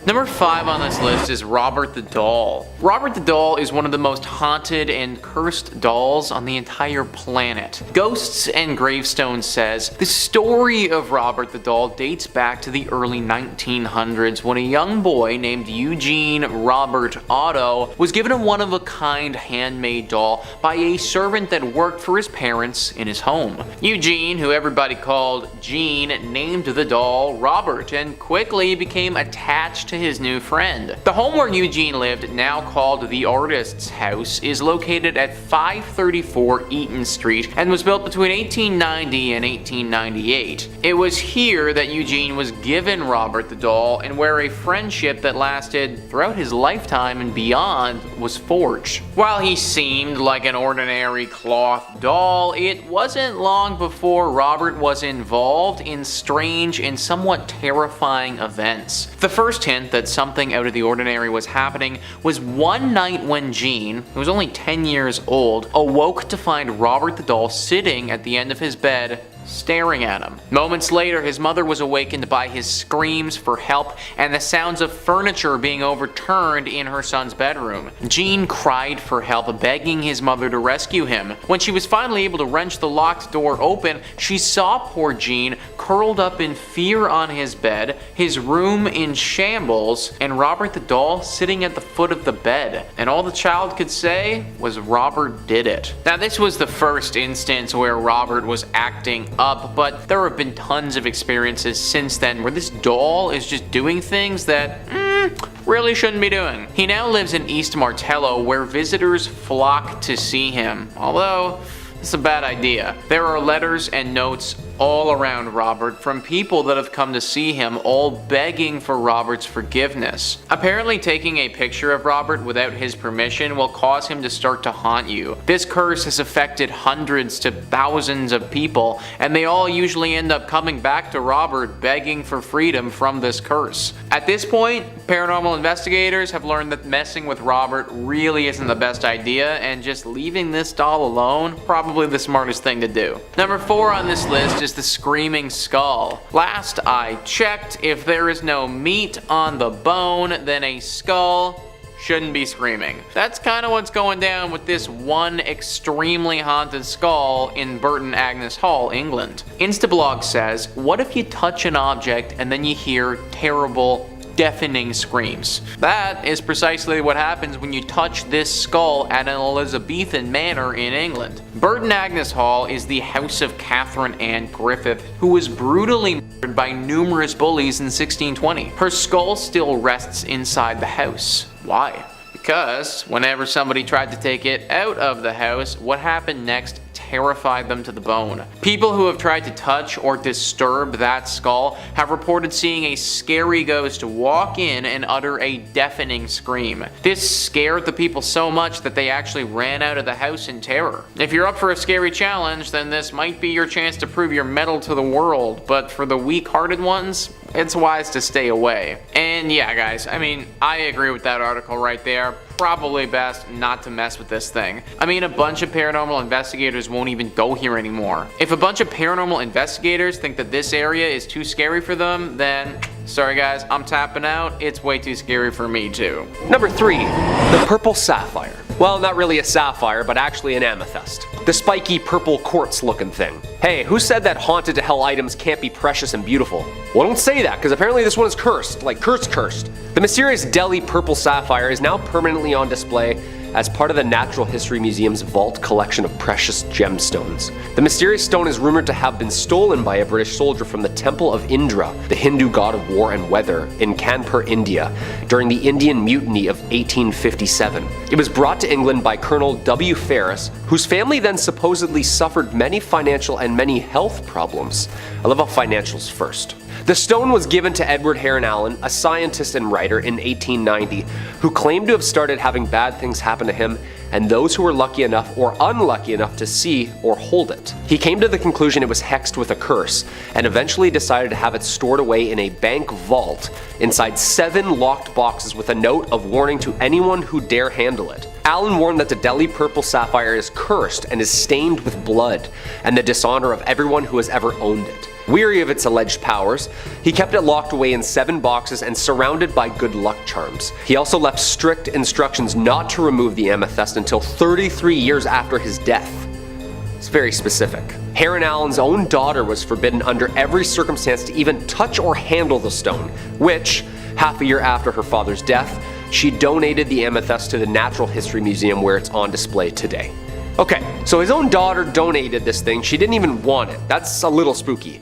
Number 5 on this list is Robert the Doll. Robert the Doll is one of the most haunted and cursed dolls on the entire planet. Ghosts and Gravestones says the story of Robert the Doll dates back to the early 1900s when a young boy named Eugene Robert Otto was given a one-of-a-kind handmade doll by a servant that worked for his parents in his home. Eugene, who everybody called Gene, named the doll Robert and quickly became attached to his new friend. The home where Eugene lived, now called the Artist's House, is located at 534 Eaton Street and was built between 1890 and 1898. It was here that Eugene was given Robert the doll and where a friendship that lasted throughout his lifetime and beyond was forged. While he seemed like an ordinary cloth doll, it wasn't long before Robert was involved in strange and somewhat terrifying events. The first hint that something out of the ordinary was happening was one night when Gene, who was only 10 years old, awoke to find Robert the doll sitting at the end of his bed, staring at him. Moments later, his mother was awakened by his screams for help and the sounds of furniture being overturned in her son's bedroom. Gene cried for help, begging his mother to rescue him. When she was finally able to wrench the locked door open, she saw poor Gene curled up in fear on his bed, his room in shambles, and Robert the doll sitting at the foot of the bed. And all the child could say was Robert did it. Now, this was the first instance where Robert was acting up, but there have been tons of experiences since then where this doll is just doing things that really shouldn't be doing. He now lives in East Martello where visitors flock to see him, although it's a bad idea. There are letters and notes all around Robert from people that have come to see him, all begging for Robert's forgiveness. Apparently, taking a picture of Robert without his permission will cause him to start to haunt you. This curse has affected hundreds to thousands of people, and they all usually end up coming back to Robert begging for freedom from this curse. At this point, paranormal investigators have learned that messing with Robert really isn't the best idea, and just leaving this doll alone, probably the smartest thing to do. Number 4 on this list is the screaming skull. Last I checked, if there is no meat on the bone, then a skull shouldn't be screaming. That's kind of what's going down with this one extremely haunted skull in Burton Agnes Hall, England. Instablog says, what if you touch an object and then you hear terrible, deafening screams? That is precisely what happens when you touch this skull at an Elizabethan manor in England. Burton Agnes Hall is the house of Catherine Ann Griffith, who was brutally murdered by numerous bullies in 1620. Her skull still rests inside the house. Why? Because whenever somebody tried to take it out of the house, what happened next terrified them to the bone. People who have tried to touch or disturb that skull have reported seeing a scary ghost walk in and utter a deafening scream. This scared the people so much that they actually ran out of the house in terror. If you're up for a scary challenge, then this might be your chance to prove your mettle to the world, but for the weak-hearted ones, it's wise to stay away. And yeah, guys, I mean, I agree with that article right there. Probably best not to mess with this thing. I mean, a bunch of paranormal investigators won't even go here anymore. If a bunch of paranormal investigators think that this area is too scary for them, then sorry guys, I'm tapping out. It's way too scary for me too. Number 3, the purple sapphire. Well, not really a sapphire, but actually an amethyst. The spiky purple quartz looking thing. Hey, who said that haunted to hell items can't be precious and beautiful? Well, don't say that, because apparently this one is cursed, like cursed. The mysterious Delhi purple sapphire is now permanently on display as part of the Natural History Museum's vault collection of precious gemstones. The mysterious stone is rumored to have been stolen by a British soldier from the Temple of Indra, the Hindu god of war and weather, in Kanpur, India, during the Indian Mutiny of 1857. It was brought to England by Colonel W. Ferris, whose family then supposedly suffered many financial and many health problems. I love how financials first. The stone was given to Edward Heron Allen, a scientist and writer, in 1890, who claimed to have started having bad things happen to him and those who were lucky enough or unlucky enough to see or hold it. He came to the conclusion it was hexed with a curse, and eventually decided to have it stored away in a bank vault inside 7 locked boxes with a note of warning to anyone who dare handle it. Allen warned that the Delhi purple sapphire is cursed and is stained with blood, and the dishonor of everyone who has ever owned it. Weary of its alleged powers, he kept it locked away in 7 boxes and surrounded by good luck charms. He also left strict instructions not to remove the amethyst until 33 years after his death. It's very specific. Heron Allen's own daughter was forbidden under every circumstance to even touch or handle the stone, which, half a year after her father's death, she donated the amethyst to the Natural History Museum where it's on display today. Okay, so his own daughter donated this thing. She didn't even want it. That's a little spooky.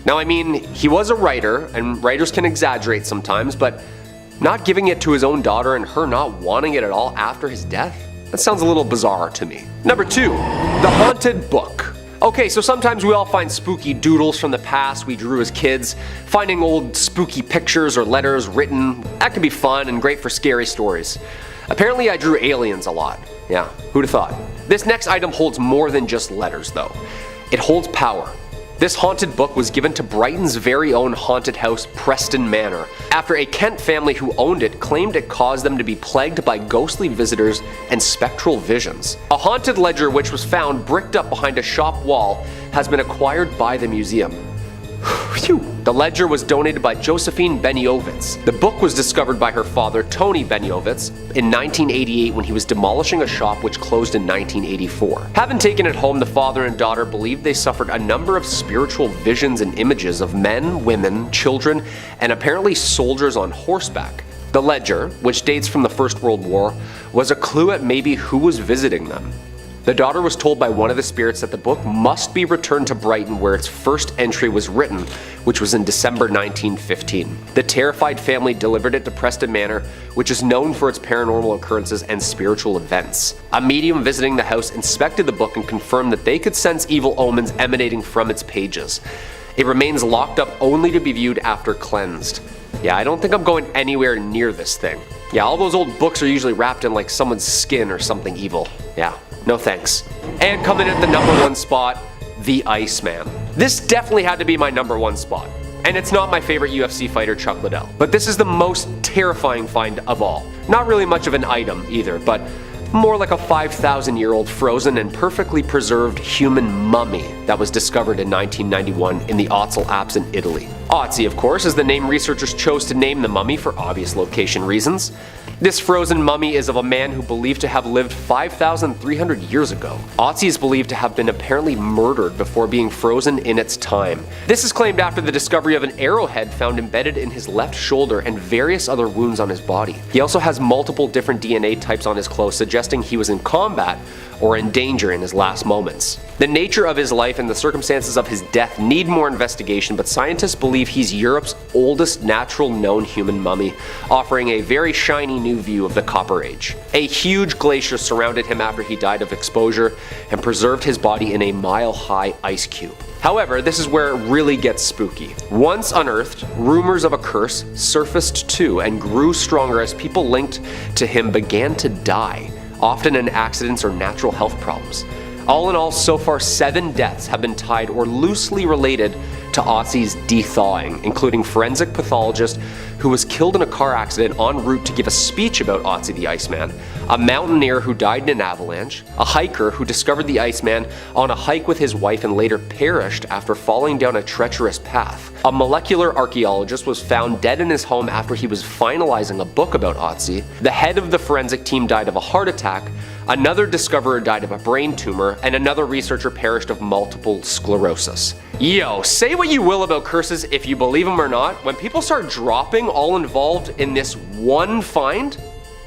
Now, I mean, he was a writer, and writers can exaggerate sometimes, but not giving it to his own daughter and her not wanting it at all after his death? That sounds a little bizarre to me. Number 2, the haunted book. Okay, so sometimes we all find spooky doodles from the past we drew as kids. Finding old spooky pictures or letters written, that can be fun and great for scary stories. Apparently I drew aliens a lot. Yeah, who'd have thought? This next item holds more than just letters though. It holds power. This haunted book was given to Brighton's very own haunted house, Preston Manor, after a Kent family who owned it claimed it caused them to be plagued by ghostly visitors and spectral visions. A haunted ledger which was found bricked up behind a shop wall has been acquired by the museum. Phew. The ledger was donated by Josephine Beniovitz. The book was discovered by her father, Tony Beniovitz, in 1988 when he was demolishing a shop which closed in 1984. Having taken it home, the father and daughter believed they suffered a number of spiritual visions and images of men, women, children, and apparently soldiers on horseback. The ledger, which dates from the First World War, was a clue at maybe who was visiting them. The daughter was told by one of the spirits that the book must be returned to Brighton where its first entry was written, which was in December 1915. The terrified family delivered it to Preston Manor, which is known for its paranormal occurrences and spiritual events. A medium visiting the house inspected the book and confirmed that they could sense evil omens emanating from its pages. It remains locked up only to be viewed after cleansed. Yeah, I don't think I'm going anywhere near this thing. Yeah, all those old books are usually wrapped in like someone's skin or something evil. Yeah. No thanks. And coming in at the number 1 spot, the Iceman. This definitely had to be my number 1 spot. And it's not my favorite UFC fighter, Chuck Liddell. But this is the most terrifying find of all. Not really much of an item either, but more like a 5,000-year-old frozen and perfectly preserved human mummy that was discovered in 1991 in the Ötztal Alps in Italy. Ötzi, of course, is the name researchers chose to name the mummy for obvious location reasons. This frozen mummy is of a man who believed to have lived 5,300 years ago. Ötzi is believed to have been apparently murdered before being frozen in its time. This is claimed after the discovery of an arrowhead found embedded in his left shoulder and various other wounds on his body. He also has multiple different DNA types on his clothes, suggesting he was in combat or in danger in his last moments. The nature of his life and the circumstances of his death need more investigation, but scientists believe he's Europe's oldest natural known human mummy, offering a very shiny new view of the Copper Age. A huge glacier surrounded him after he died of exposure and preserved his body in a mile-high ice cube. However, this is where it really gets spooky. Once unearthed, rumors of a curse surfaced too and grew stronger as people linked to him began to die, often in accidents or natural health problems. All in all, so far 7 deaths have been tied or loosely related to Ötzi's de-thawing, including forensic pathologist who was killed in a car accident en route to give a speech about Ötzi the Iceman, a mountaineer who died in an avalanche, a hiker who discovered the Iceman on a hike with his wife and later perished after falling down a treacherous path. A molecular archaeologist was found dead in his home after he was finalizing a book about Ötzi. The head of the forensic team died of a heart attack, another discoverer died of a brain tumor, and another researcher perished of multiple sclerosis. Yo, say what you will about curses if you believe them or not, when people start dropping all involved in this one find,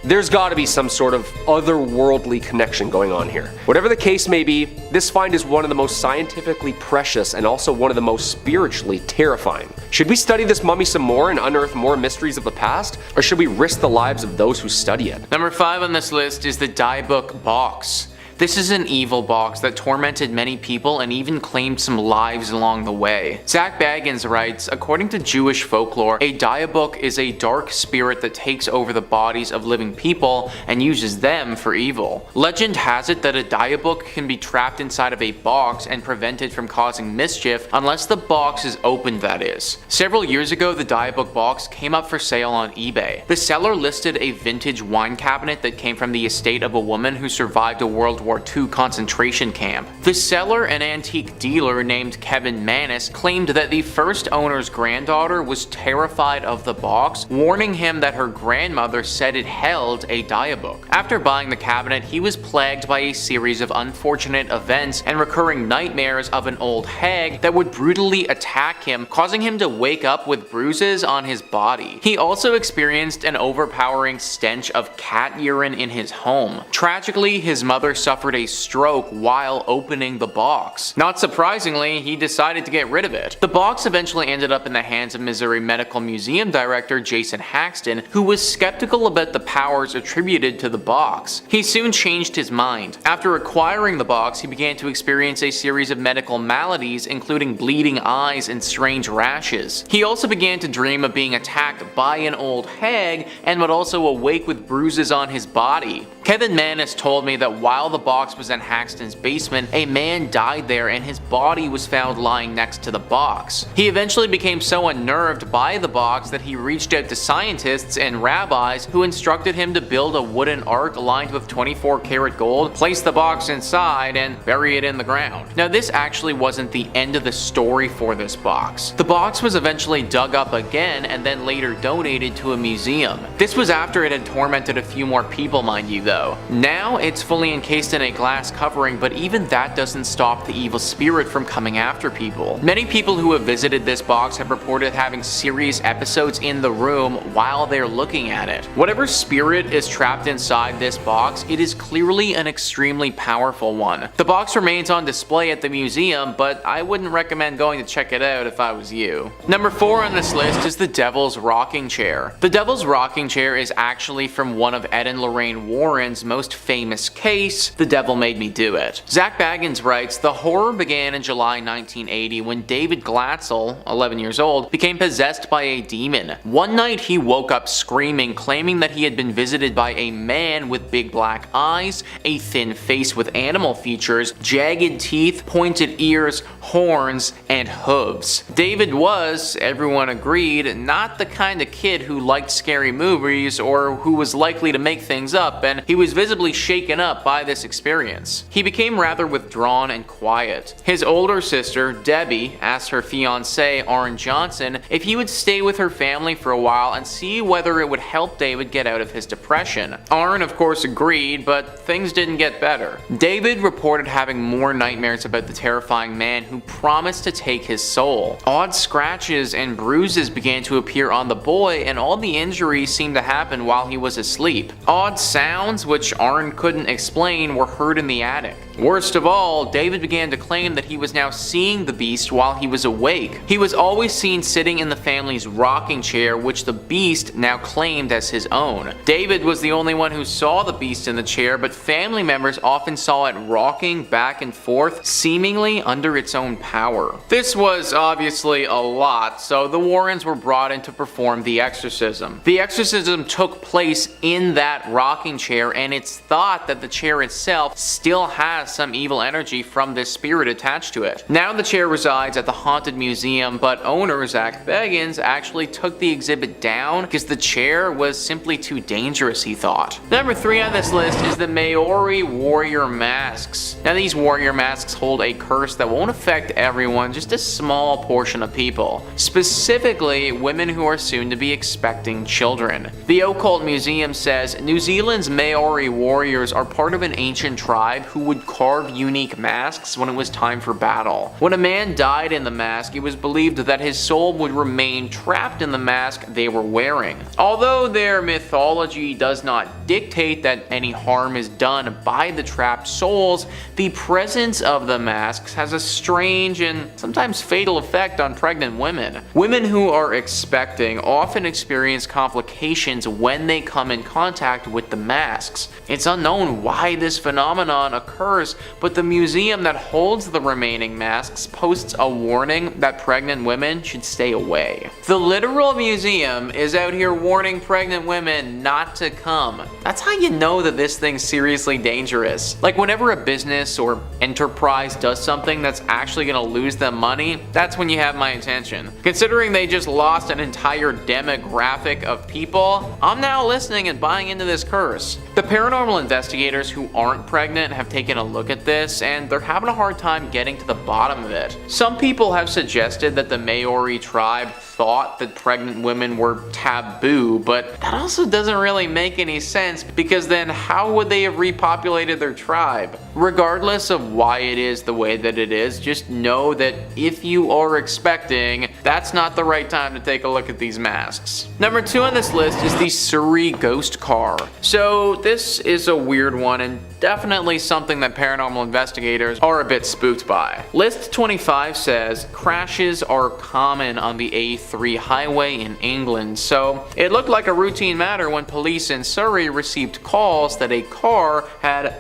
there's gotta be some sort of otherworldly connection going on here. Whatever the case may be, this find is one of the most scientifically precious and also one of the most spiritually terrifying. Should we study this mummy some more and unearth more mysteries of the past, or should we risk the lives of those who study it? Number 5 on this list is the Die Book box. This is an evil box that tormented many people and even claimed some lives along the way. Zach Baggins writes, according to Jewish folklore, a diabook is a dark spirit that takes over the bodies of living people and uses them for evil. Legend has it that a diabook can be trapped inside of a box and prevented from causing mischief unless the box is opened, that is. Several years ago, the diabook box came up for sale on eBay. The seller listed a vintage wine cabinet that came from the estate of a woman who survived a World War II concentration camp. The seller and antique dealer named Kevin Mannis claimed that the first owner's granddaughter was terrified of the box, warning him that her grandmother said it held a diabook. After buying the cabinet, he was plagued by a series of unfortunate events and recurring nightmares of an old hag that would brutally attack him, causing him to wake up with bruises on his body. He also experienced an overpowering stench of cat urine in his home. Tragically, his mother suffered a stroke while opening the box. Not surprisingly, he decided to get rid of it. The box eventually ended up in the hands of Missouri Medical Museum director Jason Haxton, who was skeptical about the powers attributed to the box. He soon changed his mind. After acquiring the box, he began to experience a series of medical maladies, including bleeding eyes and strange rashes. He also began to dream of being attacked by an old hag and would also awake with bruises on his body. Kevin Mannis told me that while the box was in Haxton's basement, a man died there and his body was found lying next to the box. He eventually became so unnerved by the box that he reached out to scientists and rabbis who instructed him to build a wooden ark lined with 24 karat gold, place the box inside, and bury it in the ground. Now, this actually wasn't the end of the story for this box. The box was eventually dug up again and then later donated to a museum. This was after it had tormented a few more people, mind you, though. Now it's fully encased in a glass covering, but even that doesn't stop the evil spirit from coming after people. Many people who have visited this box have reported having serious episodes in the room while they're looking at it. Whatever spirit is trapped inside this box, it is clearly an extremely powerful one. The box remains on display at the museum, but I wouldn't recommend going to check it out if I was you. Number 4 on this list is the Devil's Rocking Chair. The Devil's Rocking Chair is actually from one of Ed and Lorraine Warren's most famous case, The Devil Made Me Do It. Zach Baggins writes, the horror began in July 1980 when David Glatzel, 11 years old, became possessed by a demon. One night he woke up screaming, claiming that he had been visited by a man with big black eyes, a thin face with animal features, jagged teeth, pointed ears, horns, and hooves. David was, everyone agreed, not the kind of kid who liked scary movies or who was likely to make things up, and he was visibly shaken up by this experience. He became rather withdrawn and quiet. His older sister, Debbie, asked her fiancé, Arn Johnson, if he would stay with her family for a while and see whether it would help David get out of his depression. Arn, of course, agreed, but things didn't get better. David reported having more nightmares about the terrifying man who promised to take his soul. Odd scratches and bruises began to appear on the boy, and all the injuries seemed to happen while he was asleep. Odd sounds, which Arn couldn't explain, were heard in the attic. Worst of all, David began to claim that he was now seeing the beast while he was awake. He was always seen sitting in the family's rocking chair, which the beast now claimed as his own. David was the only one who saw the beast in the chair, but family members often saw it rocking back and forth, seemingly under its own power. This was obviously a lot, so the Warrens were brought in to perform the exorcism. The exorcism took place in that rocking chair, and it's thought that the chair itself still has some evil energy from this spirit attached to it. Now the chair resides at the Haunted Museum, but owner Zach Baggins actually took the exhibit down because the chair was simply too dangerous, he thought. Number 3 on this list is the Maori warrior masks. Now these warrior masks hold a curse that won't affect everyone, just a small portion of people. Specifically, women who are soon to be expecting children. The Occult Museum says New Zealand's Maori warriors are part of an ancient tribe who would carve unique masks when it was time for battle. When a man died in the mask, it was believed that his soul would remain trapped in the mask they were wearing. Although their mythology does not dictate that any harm is done by the trapped souls, the presence of the masks has a strange and sometimes fatal effect on pregnant women. Women who are expecting often experience complications when they come in contact with the masks. It's unknown why this phenomenon occurs, curse, but the museum that holds the remaining masks posts a warning that pregnant women should stay away. The literal museum is out here warning pregnant women not to come. That's how you know that this thing's seriously dangerous. Like whenever a business or enterprise does something that's actually gonna lose them money, that's when you have my attention. Considering they just lost an entire demographic of people, I'm now listening and buying into this curse. The paranormal investigators who aren't pregnant have taken a look at this, and they're having a hard time getting to the bottom of it. Some people have suggested that the Maori tribe thought that pregnant women were taboo, but that also doesn't really make any sense, because then how would they have repopulated their tribe? Regardless of why it is the way that it is, just know that if you are expecting, that's not the right time to take a look at these masks. Number 2 on this list is the Surrey ghost car. So this is a weird one and definitely something that paranormal investigators are a bit spooked by. List 25 says crashes are common on the A3 highway in England, so it looked like a routine matter when police in Surrey received calls that a car had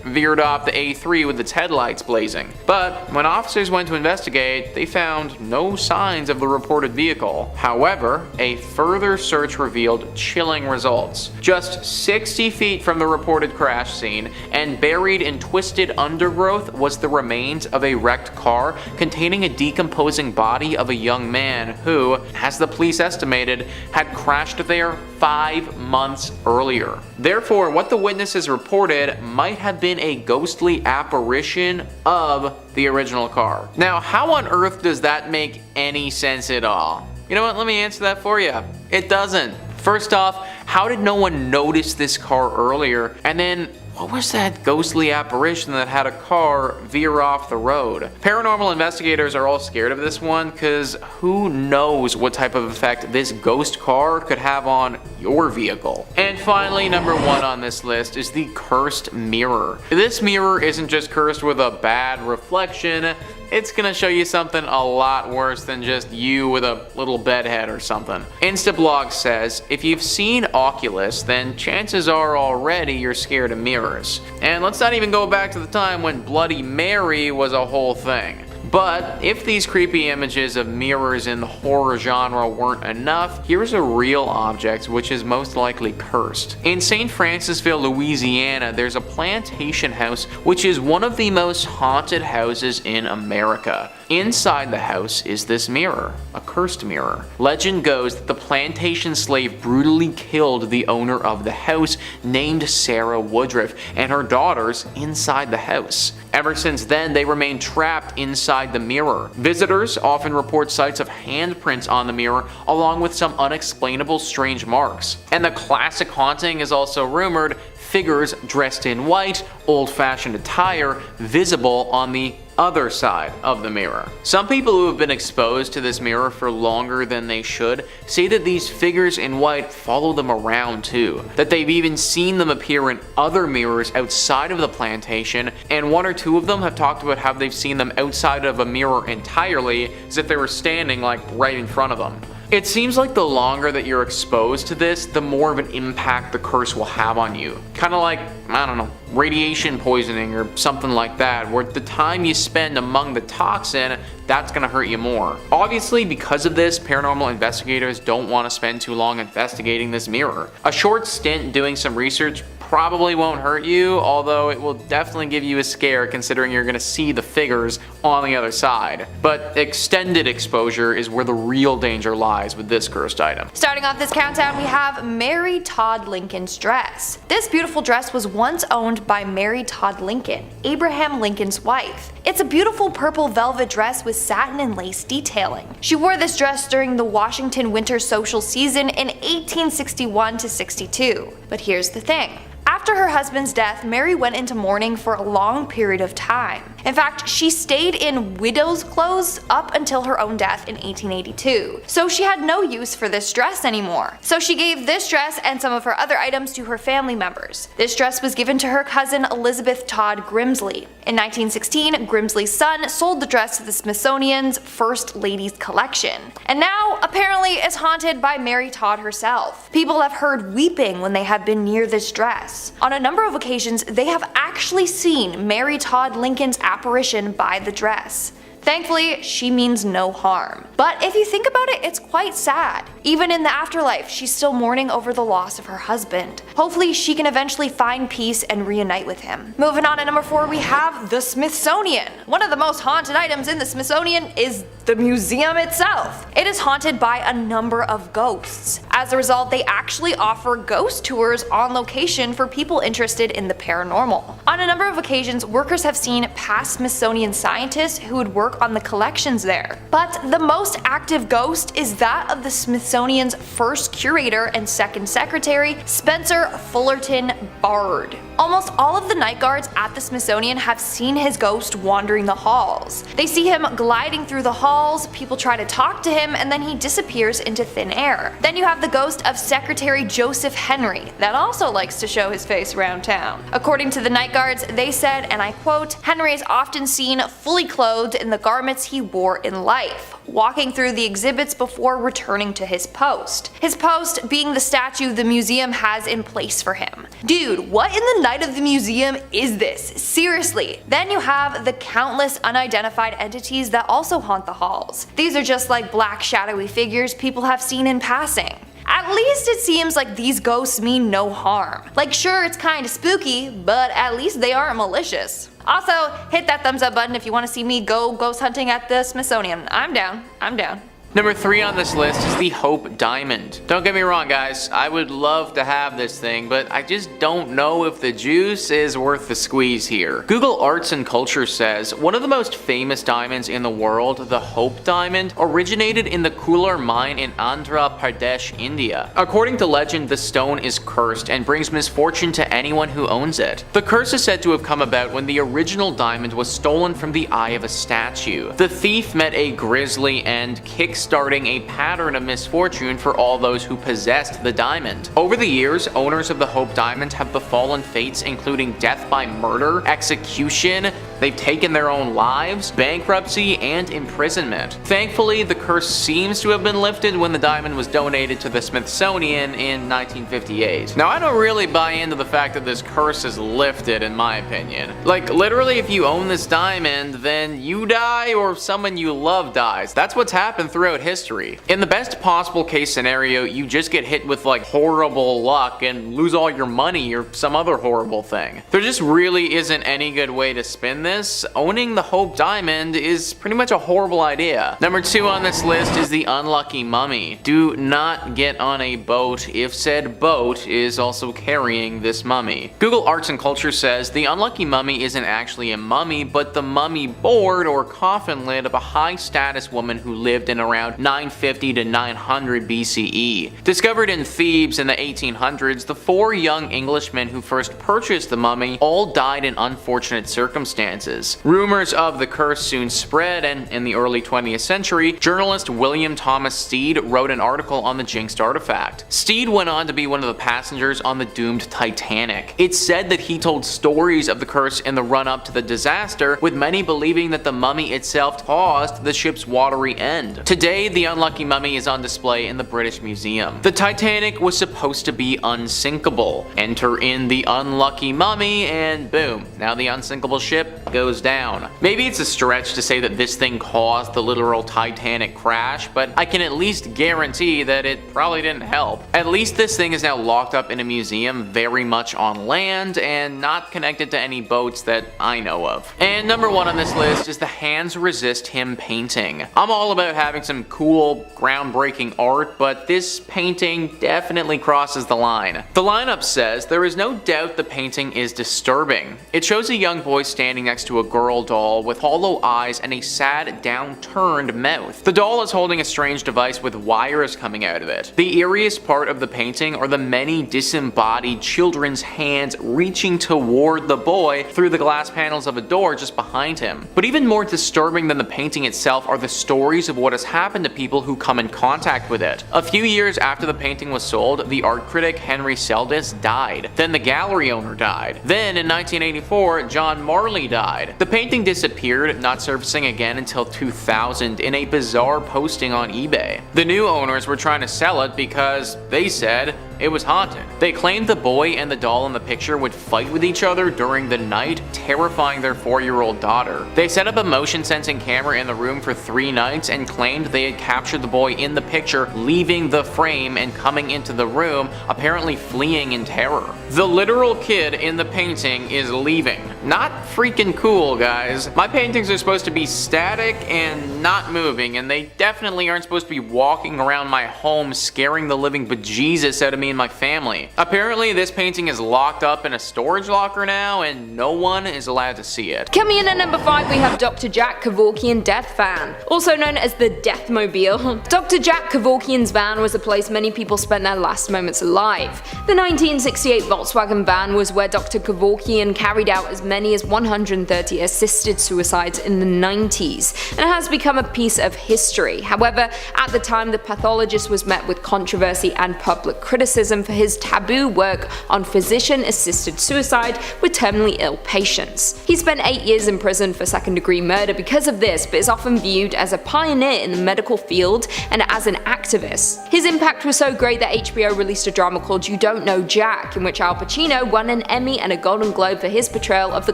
veered off the A3 with its headlights blazing. But when officers went to investigate, they found no signs of the reported vehicle. However, a further search revealed chilling results. Just 60 feet from the reported crash scene, and buried in twisted undergrowth, was the remains of a wrecked car containing a decomposing body of a young man who, as the police estimated, had crashed there 5 months earlier. Therefore, what the witnesses reported might have been a ghostly apparition of the original car. Now, how on earth does that make any sense at all? You know what, let me answer that for you. It doesn't. First off, how did no one notice this car earlier? And then, what was that ghostly apparition that had a car veer off the road? Paranormal investigators are all scared of this one because who knows what type of effect this ghost car could have on your vehicle. And finally, number 1 on this list is the cursed mirror. This mirror isn't just cursed with a bad reflection, it's gonna show you something a lot worse than just you with a little bedhead or something. Instablog says, if you've seen Oculus, then chances are already you're scared of mirrors. And let's not even go back to the time when Bloody Mary was a whole thing. But if these creepy images of mirrors in the horror genre weren't enough, here's a real object which is most likely cursed. In St. Francisville, Louisiana, there's a plantation house which is one of the most haunted houses in America. Inside the house is this mirror, a cursed mirror. Legend goes that the plantation slave brutally killed the owner of the house, named Sarah Woodruff, and her daughters inside the house. Ever since then, they remain trapped inside the mirror. Visitors often report sights of handprints on the mirror, along with some unexplainable strange marks. And the classic haunting is also rumored: figures dressed in white, old-fashioned attire, visible on the other side of the mirror. Some people who have been exposed to this mirror for longer than they should say that these figures in white follow them around too, that they've even seen them appear in other mirrors outside of the plantation, and 1 or 2 of them have talked about how they've seen them outside of a mirror entirely, as if they were standing like right in front of them. It seems like the longer that you're exposed to this, the more of an impact the curse will have on you. Kind of like, I don't know, radiation poisoning or something like that, where the time you spend among the toxin, that's gonna hurt you more. Obviously, because of this, paranormal investigators don't want to spend too long investigating this mirror. A short stint doing some research probably won't hurt you, although it will definitely give you a scare considering you're gonna see the figures on the other side. But extended exposure is where the real danger lies with this cursed item. Starting off this countdown, we have Mary Todd Lincoln's dress. This beautiful dress was once owned by Mary Todd Lincoln, Abraham Lincoln's wife. It's a beautiful purple velvet dress with satin and lace detailing. She wore this dress during the Washington winter social season in 1861 to 62. But here's the thing. After her husband's death, Mary went into mourning for a long period of time. In fact, she stayed in widow's clothes up until her own death in 1882. So she had no use for this dress anymore. So she gave this dress and some of her other items to her family members. This dress was given to her cousin Elizabeth Todd Grimsley. In 1916, Grimsley's son sold the dress to the Smithsonian's First Ladies collection. And now, apparently, is haunted by Mary Todd herself. People have heard weeping when they have been near this dress. On a number of occasions, they have actually seen Mary Todd Lincoln's apparition by the dress. Thankfully, she means no harm. But if you think about it, it's quite sad. Even in the afterlife, she's still mourning over the loss of her husband. Hopefully, she can eventually find peace and reunite with him. Moving on to number 4, we have the Smithsonian. One of the most haunted items in the Smithsonian is the museum itself. It is haunted by a number of ghosts. As a result, they actually offer ghost tours on location for people interested in the paranormal. On a number of occasions, workers have seen past Smithsonian scientists who would work on the collections there. But the most active ghost is that of the Smithsonian's first curator and second secretary, Spencer Fullerton Bard. Almost all of the night guards at the Smithsonian have seen his ghost wandering the halls. They see him gliding through the halls, people try to talk to him, and then he disappears into thin air. Then you have the ghost of Secretary Joseph Henry that also likes to show his face around town. According to the night guards, they said, and I quote, "Henry is often seen fully clothed in the garments he wore in life, walking through the exhibits before returning to his post. His post being the statue the museum has in place for him." Dude, what in the night of the museum is this? Seriously. Then you have the countless unidentified entities that also haunt the halls. These are just like black shadowy figures people have seen in passing. At least it seems like these ghosts mean no harm. Like, sure, it's kinda spooky, but at least they aren't malicious. Also, hit that thumbs up button if you want to see me go ghost hunting at the Smithsonian. I'm down. I'm down. Number 3 on this list is the Hope Diamond. Don't get me wrong, guys, I would love to have this thing, but I just don't know if the juice is worth the squeeze here. Google Arts and Culture says one of the most famous diamonds in the world, the Hope Diamond, originated in the Kolar mine in Andhra Pradesh, India. According to legend, the stone is cursed and brings misfortune to anyone who owns it. The curse is said to have come about when the original diamond was stolen from the eye of a statue. The thief met a grisly and starting a pattern of misfortune for all those who possessed the diamond. Over the years, owners of the Hope Diamond have befallen fates including death by murder, execution, they've taken their own lives, bankruptcy, and imprisonment. Thankfully, the curse seems to have been lifted when the diamond was donated to the Smithsonian in 1958. Now, I don't really buy into the fact that this curse is lifted, in my opinion. Like, literally, if you own this diamond, then you die or someone you love dies. That's what's happened throughout history. In the best possible case scenario, you just get hit with like horrible luck and lose all your money or some other horrible thing. There just really isn't any good way to spin this. Owning the Hope Diamond is pretty much a horrible idea. Number 2 on this list is the Unlucky Mummy. Do not get on a boat if said boat is also carrying this mummy. Google Arts and Culture says the Unlucky Mummy isn't actually a mummy, but the mummy board or coffin lid of a high status woman who lived in around 950 to 900 BCE. Discovered in Thebes in the 1800s, the 4 young Englishmen who first purchased the mummy all died in unfortunate circumstances. Rumors of the curse soon spread, and in the early 20th century, journalist William Thomas Stead wrote an article on the jinxed artifact. Stead went on to be one of the passengers on the doomed Titanic. It's said that he told stories of the curse in the run-up to the disaster, with many believing that the mummy itself caused the ship's watery end. Today, the Unlucky Mummy is on display in the British Museum. The Titanic was supposed to be unsinkable. Enter in the Unlucky Mummy and boom, now the unsinkable ship goes down. Maybe it's a stretch to say that this thing caused the literal Titanic crash, but I can at least guarantee that it probably didn't help. At least this thing is now locked up in a museum very much on land and not connected to any boats that I know of. And number 1 on this list is the Hands Resist Him painting. I'm all about having some some cool, groundbreaking art, but this painting definitely crosses the line. The lineup says there is no doubt the painting is disturbing. It shows a young boy standing next to a girl doll with hollow eyes and a sad, downturned mouth. The doll is holding a strange device with wires coming out of it. The eeriest part of the painting are the many disembodied children's hands reaching toward the boy through the glass panels of a door just behind him. But even more disturbing than the painting itself are the stories of what has happened to people who come in contact with it. A few years after the painting was sold, the art critic Henry Seldes died. Then the gallery owner died. Then in 1984, John Marley died. The painting disappeared, not surfacing again until 2000 in a bizarre posting on eBay. The new owners were trying to sell it because they said it was haunted. They claimed the boy and the doll in the picture would fight with each other during the night, terrifying their 4-year-old daughter. They set up a motion sensing camera in the room for 3 nights and claimed they had captured the boy in the picture leaving the frame and coming into the room, apparently fleeing in terror. The literal kid in the painting is leaving. Not freaking cool, guys. My paintings are supposed to be static and not moving, and they definitely aren't supposed to be walking around my home scaring the living bejesus out of me and my family. Apparently this painting is locked up in a storage locker now and no one is allowed to see it. Coming in at number 5 we have Dr. Jack Kevorkian Death Van, also known as the Deathmobile. Dr. Jack Kevorkian's van was a place many people spent their last moments alive. The 1968 Volkswagen van was where Dr. Kevorkian carried out as many as 130 assisted suicides in the 90s, and has become a piece of history. However, at the time the pathologist was met with controversy and public criticism for his taboo work on physician-assisted suicide with terminally ill patients. He spent 8 years in prison for second-degree murder because of this, but is often viewed as a pioneer in the medical field and as an activist. His impact was so great that HBO released a drama called You Don't Know Jack, in which Al Pacino won an Emmy and a Golden Globe for his portrayal of the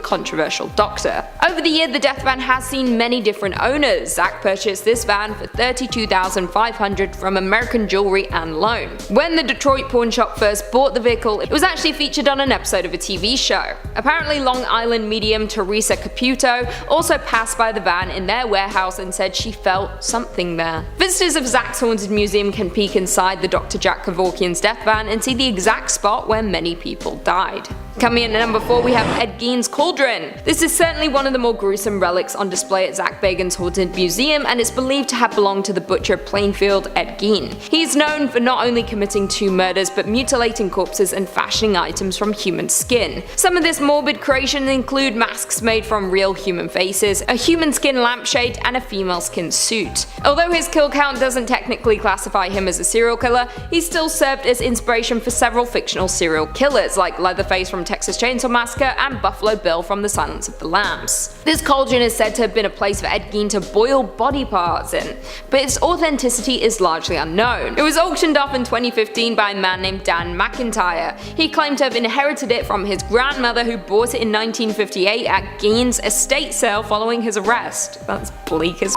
controversial doctor. Over the year, the death van has seen many different owners. Zach purchased this van for $32,500 from American Jewelry and Loan. When the Detroit pawn shop first bought the vehicle, it was actually featured on an episode of a TV show. Apparently, Long Island medium Teresa Caputo also passed by the van in their warehouse and said she felt something there. Visitors of Zach's Haunted Museum can peek inside the Dr. Jack Kevorkian's death van and see the exact spot where many people died. Coming in at number 4 we have Ed Gein's Cauldron. This is certainly one of the more gruesome relics on display at Zach Bagans' Haunted Museum, and it's believed to have belonged to the butcher Plainfield Ed Gein. He's known for not only committing 2 murders but mutilating corpses and fashioning items from human skin. Some of this morbid creation include masks made from real human faces, a human skin lampshade, and a female skin suit. Although his kill count doesn't technically classify him as a serial killer, he still served as inspiration for several fictional serial killers like Leatherface from Texas Chainsaw Massacre and Buffalo Bill from The Silence of the Lambs. This cauldron is said to have been a place for Ed Gein to boil body parts in, but its authenticity is largely unknown. It was auctioned off in 2015 by a man named Dan McIntyre. He claimed to have inherited it from his grandmother, who bought it in 1958 at Gein's estate sale following his arrest. That's bleak as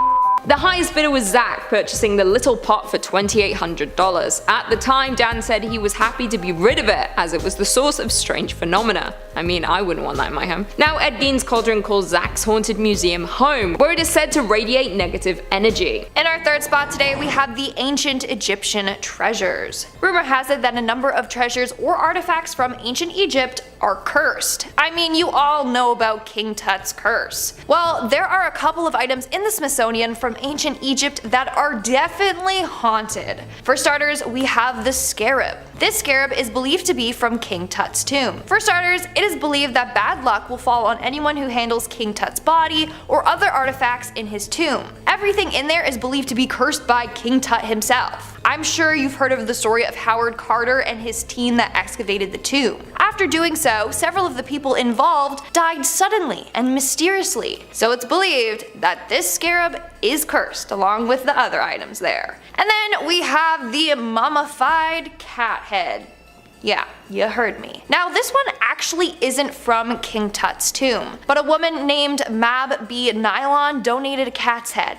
The highest bidder was Zach, purchasing the little pot for $2,800. At the time, Dan said he was happy to be rid of it, as it was the source of strange phenomena. I mean, I wouldn't want that in my home. Now, Ed Gein's Cauldron calls Zach's Haunted Museum home, where it is said to radiate negative energy. In our third spot today, we have the ancient Egyptian treasures. Rumor has it that a number of treasures or artifacts from ancient Egypt are cursed. I mean, you all know about King Tut's curse. Well, there are a couple of items in the Smithsonian from ancient Egypt that are definitely haunted. For starters, we have the scarab. This scarab is believed to be from King Tut's tomb. For starters, it is believed that bad luck will fall on anyone who handles King Tut's body or other artifacts in his tomb. Everything in there is believed to be cursed by King Tut himself. I'm sure you've heard of the story of Howard Carter and his team that excavated the tomb. After doing so, several of the people involved died suddenly and mysteriously, so it's believed that this scarab is cursed along with the other items there. And then we have the mummified cat head. Yeah, you heard me. Now, this one actually isn't from King Tut's tomb, but a woman named Mab B. Nylon donated a cat's head.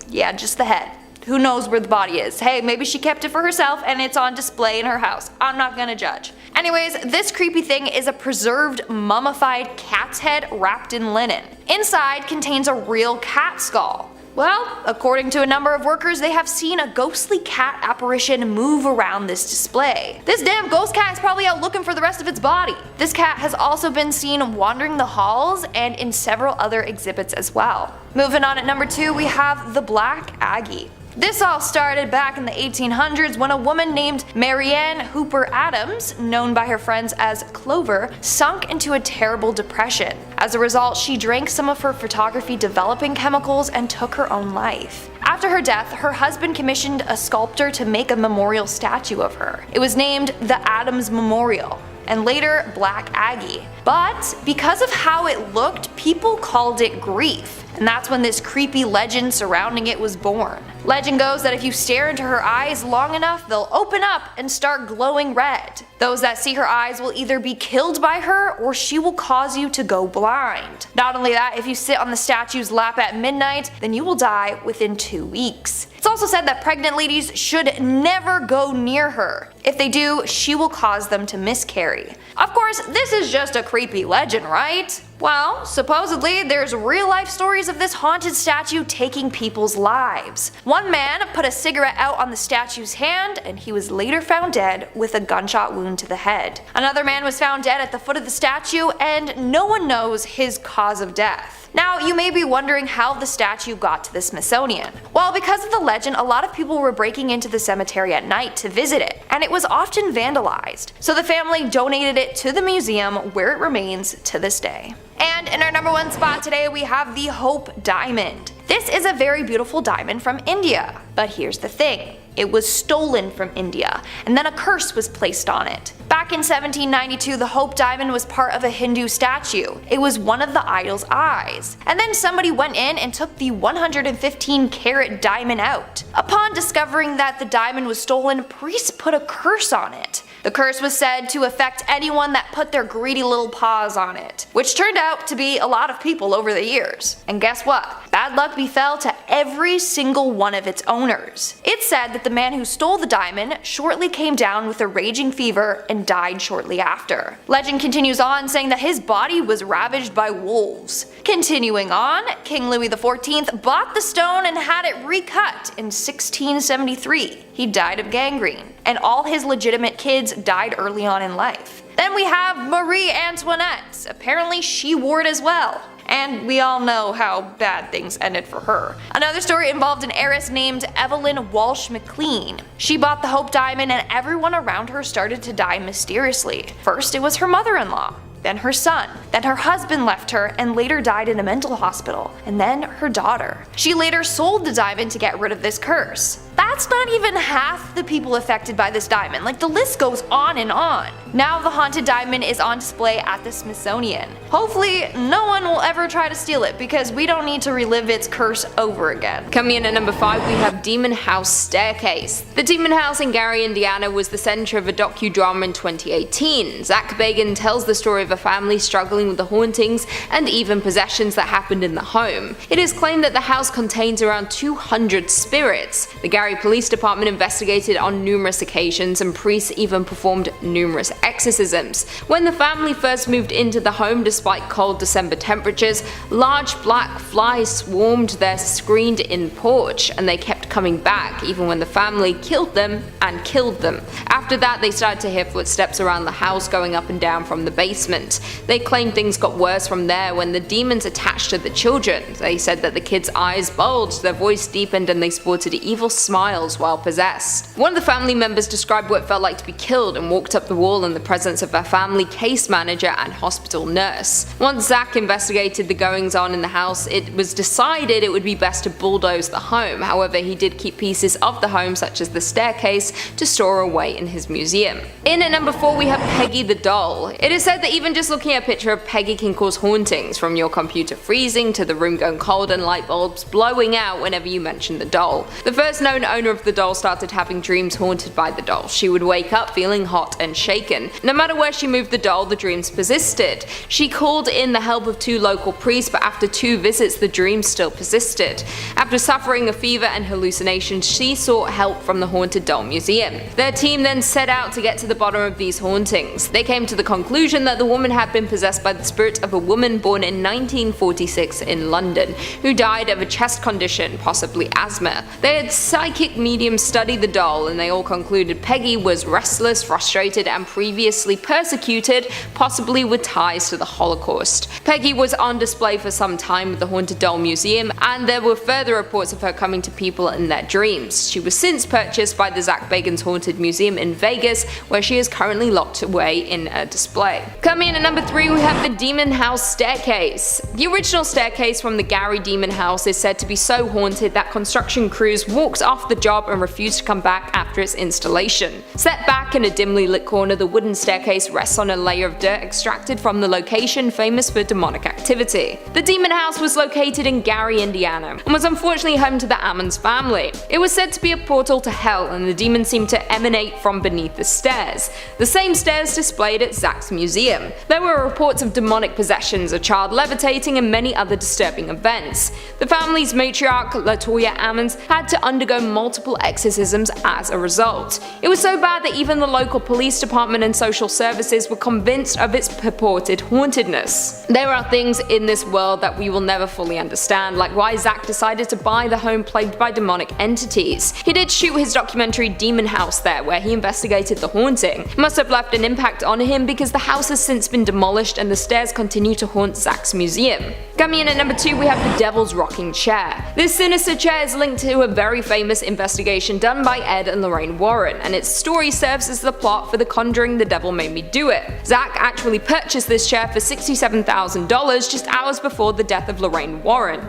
Yeah, just the head. Who knows where the body is? Hey, maybe she kept it for herself and it's on display in her house. I'm not gonna judge. Anyways, this creepy thing is a preserved mummified cat's head wrapped in linen. Inside contains a real cat skull. Well, according to a number of workers, they have seen a ghostly cat apparition move around this display. This damn ghost cat is probably out looking for the rest of its body. This cat has also been seen wandering the halls and in several other exhibits as well. Moving on at number 2, we have the Black Aggie. This all started back in the 1800s when a woman named Marianne Hooper Adams, known by her friends as Clover, sunk into a terrible depression. As a result, she drank some of her photography developing chemicals and took her own life. After her death, her husband commissioned a sculptor to make a memorial statue of her. It was named the Adams Memorial, and later Black Aggie. But because of how it looked, people called it Grief, and that's when this creepy legend surrounding it was born. Legend goes that if you stare into her eyes long enough, they'll open up and start glowing red. Those that see her eyes will either be killed by her or she will cause you to go blind. Not only that, if you sit on the statue's lap at midnight, then you will die within 2 weeks. It's also said that pregnant ladies should never go near her. If they do, she will cause them to miscarry. Of course, this is just a creepy legend, right? Well, supposedly there's real life stories of this haunted statue taking people's lives. One man put a cigarette out on the statue's hand and he was later found dead with a gunshot wound to the head. Another man was found dead at the foot of the statue and no one knows his cause of death. Now, you may be wondering how the statue got to the Smithsonian. Well, because of the legend, a lot of people were breaking into the cemetery at night to visit it, and it was often vandalized. So the family donated it to the museum where it remains to this day. And in our number 1 spot today, we have the Hope Diamond. This is a very beautiful diamond from India, but here's the thing. It was stolen from India, and then a curse was placed on it. Back in 1792, the Hope Diamond was part of a Hindu statue. It was one of the idol's eyes. And then somebody went in and took the 115-carat diamond out. Upon discovering that the diamond was stolen, priests put a curse on it. The curse was said to affect anyone that put their greedy little paws on it, which turned out to be a lot of people over the years. And guess what? Bad luck befell to every single one of its owners. It's said that the man who stole the diamond shortly came down with a raging fever and died shortly after. Legend continues on saying that his body was ravaged by wolves. Continuing on, King Louis XIV bought the stone and had it recut in 1673. He died of gangrene, and all his legitimate kids died early on in life. Then we have Marie Antoinette. Apparently she wore it as well. And we all know how bad things ended for her. Another story involved an heiress named Evelyn Walsh McLean. She bought the Hope Diamond and everyone around her started to die mysteriously. First it was her mother-in-law, then her son, then her husband left her and later died in a mental hospital, and then her daughter. She later sold the diamond to get rid of this curse. That's not even half the people affected by this diamond, like the list goes on and on. Now the haunted diamond is on display at the Smithsonian. Hopefully no one will ever try to steal it because we don't need to relive its curse over again. Coming in at number 5, we have Demon House Staircase. The Demon House in Gary, Indiana was the center of a docudrama in 2018. Zach Bagan tells the story of a family struggling with the hauntings and even possessions that happened in the home. It is claimed that the house contains around 200 spirits. The Gary Police Department investigated on numerous occasions and priests even performed numerous exorcisms. When the family first moved into the home despite cold December temperatures, large black flies swarmed their screened-in porch and they kept coming back even when the family killed them and killed them. After that they started to hear footsteps around the house going up and down from the basement. They claimed things got worse from there when the demons attached to the children. They said that the kids' eyes bulged, their voice deepened and they sported evil smiles while possessed. One of the family members described what it felt like to be killed and walked up the wall in the presence of their family case manager and hospital nurse. Once Zach investigated the goings on in the house, it was decided it would be best to bulldoze the home. However, he did keep pieces of the home such as the staircase to store away in his museum. In at number 4 we have Peggy the doll. It is said that even just looking at a picture of Peggy can cause hauntings, from your computer freezing to the room going cold and light bulbs blowing out whenever you mention the doll. The first known owner of the doll started having dreams haunted by the doll. She would wake up feeling hot and shaken. No matter where she moved the doll, the dreams persisted. She called in the help of 2 local priests, but after 2 visits, the dreams still persisted. After suffering a fever and hallucinations, she sought help from the Haunted Doll Museum. Their team then set out to get to the bottom of these hauntings. They came to the conclusion that the woman had been possessed by the spirit of a woman born in 1946 in London, who died of a chest condition, possibly asthma. They had psychic mediums study the doll, and they all concluded Peggy was restless, frustrated, and previously persecuted, possibly with ties to the Holocaust. Peggy was on display for some time with the Haunted Doll Museum, and there were further reports of her coming to people in their dreams. She was since purchased by the Zach Bagans Haunted Museum in Vegas, where she is currently locked away in a display. Coming in at number 3, we have the Demon House Staircase. The original staircase from the Gary Demon House is said to be so haunted that construction crews walked off the job and refused to come back after its installation. Set back in a dimly lit corner, the wooden staircase rests on a layer of dirt extracted from the location famous for demonic activity. The Demon House was located in Gary, Indiana, and was unfortunately home to the Ammons family. It was said to be a portal to hell, and the demons seemed to emanate from beneath the stairs, the same stairs displayed at Zach's museum. There were reports of demonic possessions, a child levitating, and many other disturbing events. The family's matriarch, LaToya Ammons, had to undergo multiple exorcisms as a result. It was so bad that even the local police department and social services were convinced of its purported hauntedness. There are things in this world that we will never fully understand, like why Zach decided to buy the home plagued by demonic entities. He did shoot his documentary Demon House there, where he investigated the haunting. It must have left an impact on him because the house has since been demolished and the stairs continue to haunt Zach's museum. Coming in at number 2, we have the Devil's Rocking Chair. This sinister chair is linked to a very famous investigation done by Ed and Lorraine Warren, and its story serves as the plot for The Conjuring: The Devil Made Me Do It. Zach actually purchased this chair for $67,000 just hours before the death of Lorraine Warren.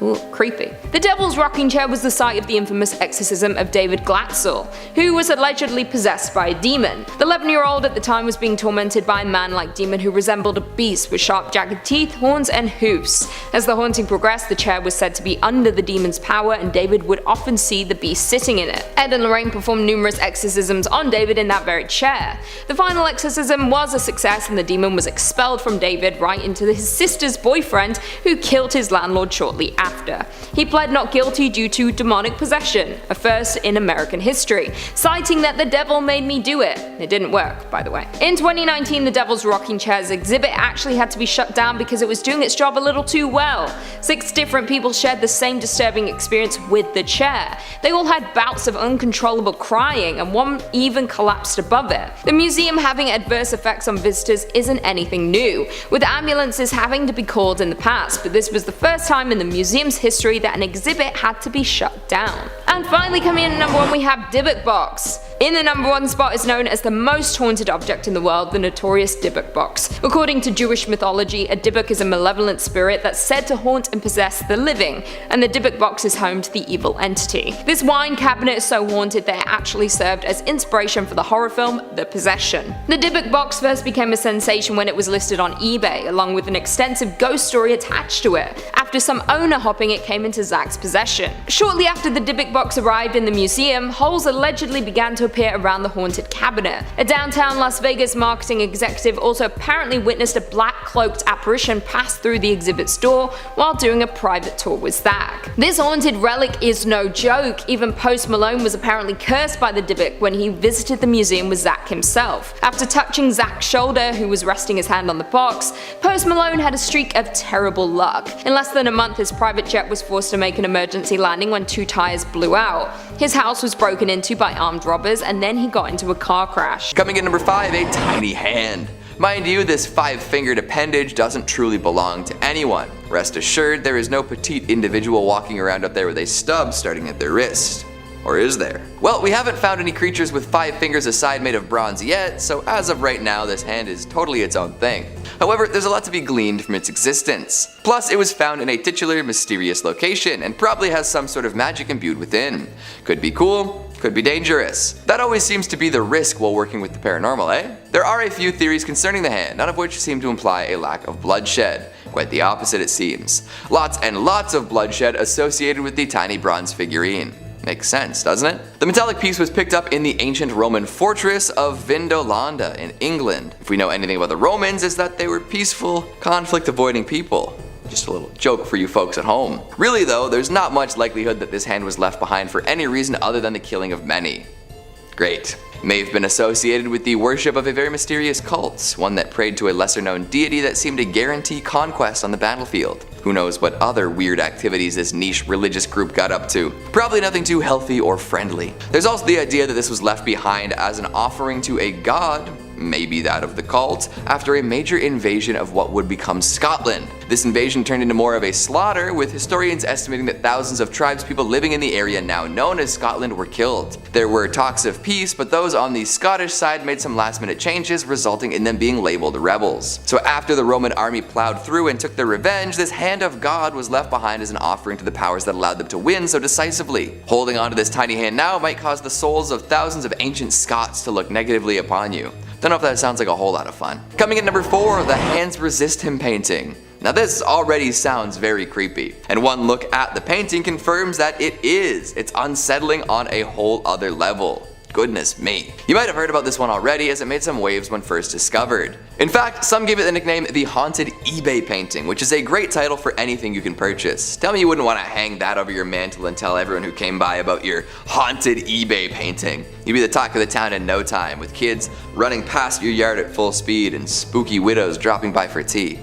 Ooh, creepy. The Devil's Rocking Chair was the site of the infamous exorcism of David Glatzel, who was allegedly possessed by a demon. The 11-year-old at the time was being tormented by a man-like demon who resembled a beast with sharp, jagged teeth, horns, and hoofs. As the haunting progressed, the chair was said to be under the demon's power, and David would often see the beast sitting in it. Ed and Lorraine performed numerous exorcisms on David in that very chair. The final exorcism was a success, and the demon was expelled from David right into his sister's boyfriend, who killed his landlord shortly after. He pled not guilty due to demonic possession, a first in American history, citing that the devil made me do it. It didn't work, by the way. In 2019, the Devil's Rocking Chair's exhibit actually had to be shut down because it was doing its job a little too well. 6 different people shared the same disturbing experience with the chair. They all had bouts of uncontrollable crying, and one even collapsed above it. The museum having adverse effects on visitors isn't anything new, with ambulances having to be called in the past, but this was the first time in the museum's history that an exhibit had to be shut down. And finally, coming in at number 1, we have Dybbuk Box. In the number 1 spot is known as the most haunted object in the world, the notorious Dybbuk Box. According to Jewish mythology, a Dybbuk is a malevolent spirit that's said to haunt and possess the living, and the Dybbuk Box is home to the evil entity. This wine cabinet is so haunted that it actually served as inspiration for the horror film The Possession. The Dybbuk Box first became a sensation when it was listed on eBay, along with an extensive ghost story attached to it. After some owner hopping, it came into Zach's possession. Shortly after the Dybbuk Box arrived in the museum, holes allegedly began to appear around the haunted cabinet. A downtown Las Vegas marketing executive also apparently witnessed a black cloaked apparition pass through the exhibit's door while doing a private tour with Zach. This haunted relic is no joke. Even Post Malone was apparently cursed by the Dybbuk when he visited the museum with Zach himself. After touching Zach's shoulder, who was resting his hand on the box, Post Malone had a streak of terrible luck. In less than a month, his private jet was forced to make an emergency landing when 2 tires blew out. His house was broken into by armed robbers, and then he got into a car crash. Coming in number 5, a tiny hand. Mind you, this 5-fingered appendage doesn't truly belong to anyone. Rest assured, there is no petite individual walking around up there with a stub starting at their wrist. Or is there? Well, we haven't found any creatures with 5 fingers a side made of bronze yet, so as of right now, this hand is totally its own thing. However, there's a lot to be gleaned from its existence. Plus, it was found in a titular, mysterious location, and probably has some sort of magic imbued within. Could be cool, could be dangerous. That always seems to be the risk while working with the paranormal, eh? There are a few theories concerning the hand, none of which seem to imply a lack of bloodshed. Quite the opposite, it seems. Lots and lots of bloodshed associated with the tiny bronze figurine. Makes sense, doesn't it? The metallic piece was picked up in the ancient Roman fortress of Vindolanda in England. If we know anything about the Romans, it's that they were peaceful, conflict-avoiding people. Just a little joke for you folks at home. Really though, there's not much likelihood that this hand was left behind for any reason other than the killing of many. Great. It may have been associated with the worship of a very mysterious cult, one that prayed to a lesser-known deity that seemed to guarantee conquest on the battlefield. Who knows what other weird activities this niche religious group got up to. Probably nothing too healthy or friendly. There's also the idea that this was left behind as an offering to a god, maybe that of the cult, after a major invasion of what would become Scotland. This invasion turned into more of a slaughter, with historians estimating that thousands of tribespeople living in the area now known as Scotland were killed. There were talks of peace, but those on the Scottish side made some last-minute changes, resulting in them being labeled rebels. So after the Roman army plowed through and took their revenge, this hand of God was left behind as an offering to the powers that allowed them to win so decisively. Holding onto this tiny hand now might cause the souls of thousands of ancient Scots to look negatively upon you. Don't know if that sounds like a whole lot of fun. Coming in number 4, the Hands Resist Him painting. Now this already sounds very creepy, and one look at the painting confirms that it is. It's unsettling on a whole other level. Goodness me. You might have heard about this one already, as it made some waves when first discovered. In fact, some give it the nickname the Haunted eBay Painting, which is a great title for anything you can purchase. Tell me you wouldn't want to hang that over your mantle and tell everyone who came by about your haunted eBay painting. You'd be the talk of the town in no time, with kids running past your yard at full speed and spooky widows dropping by for tea.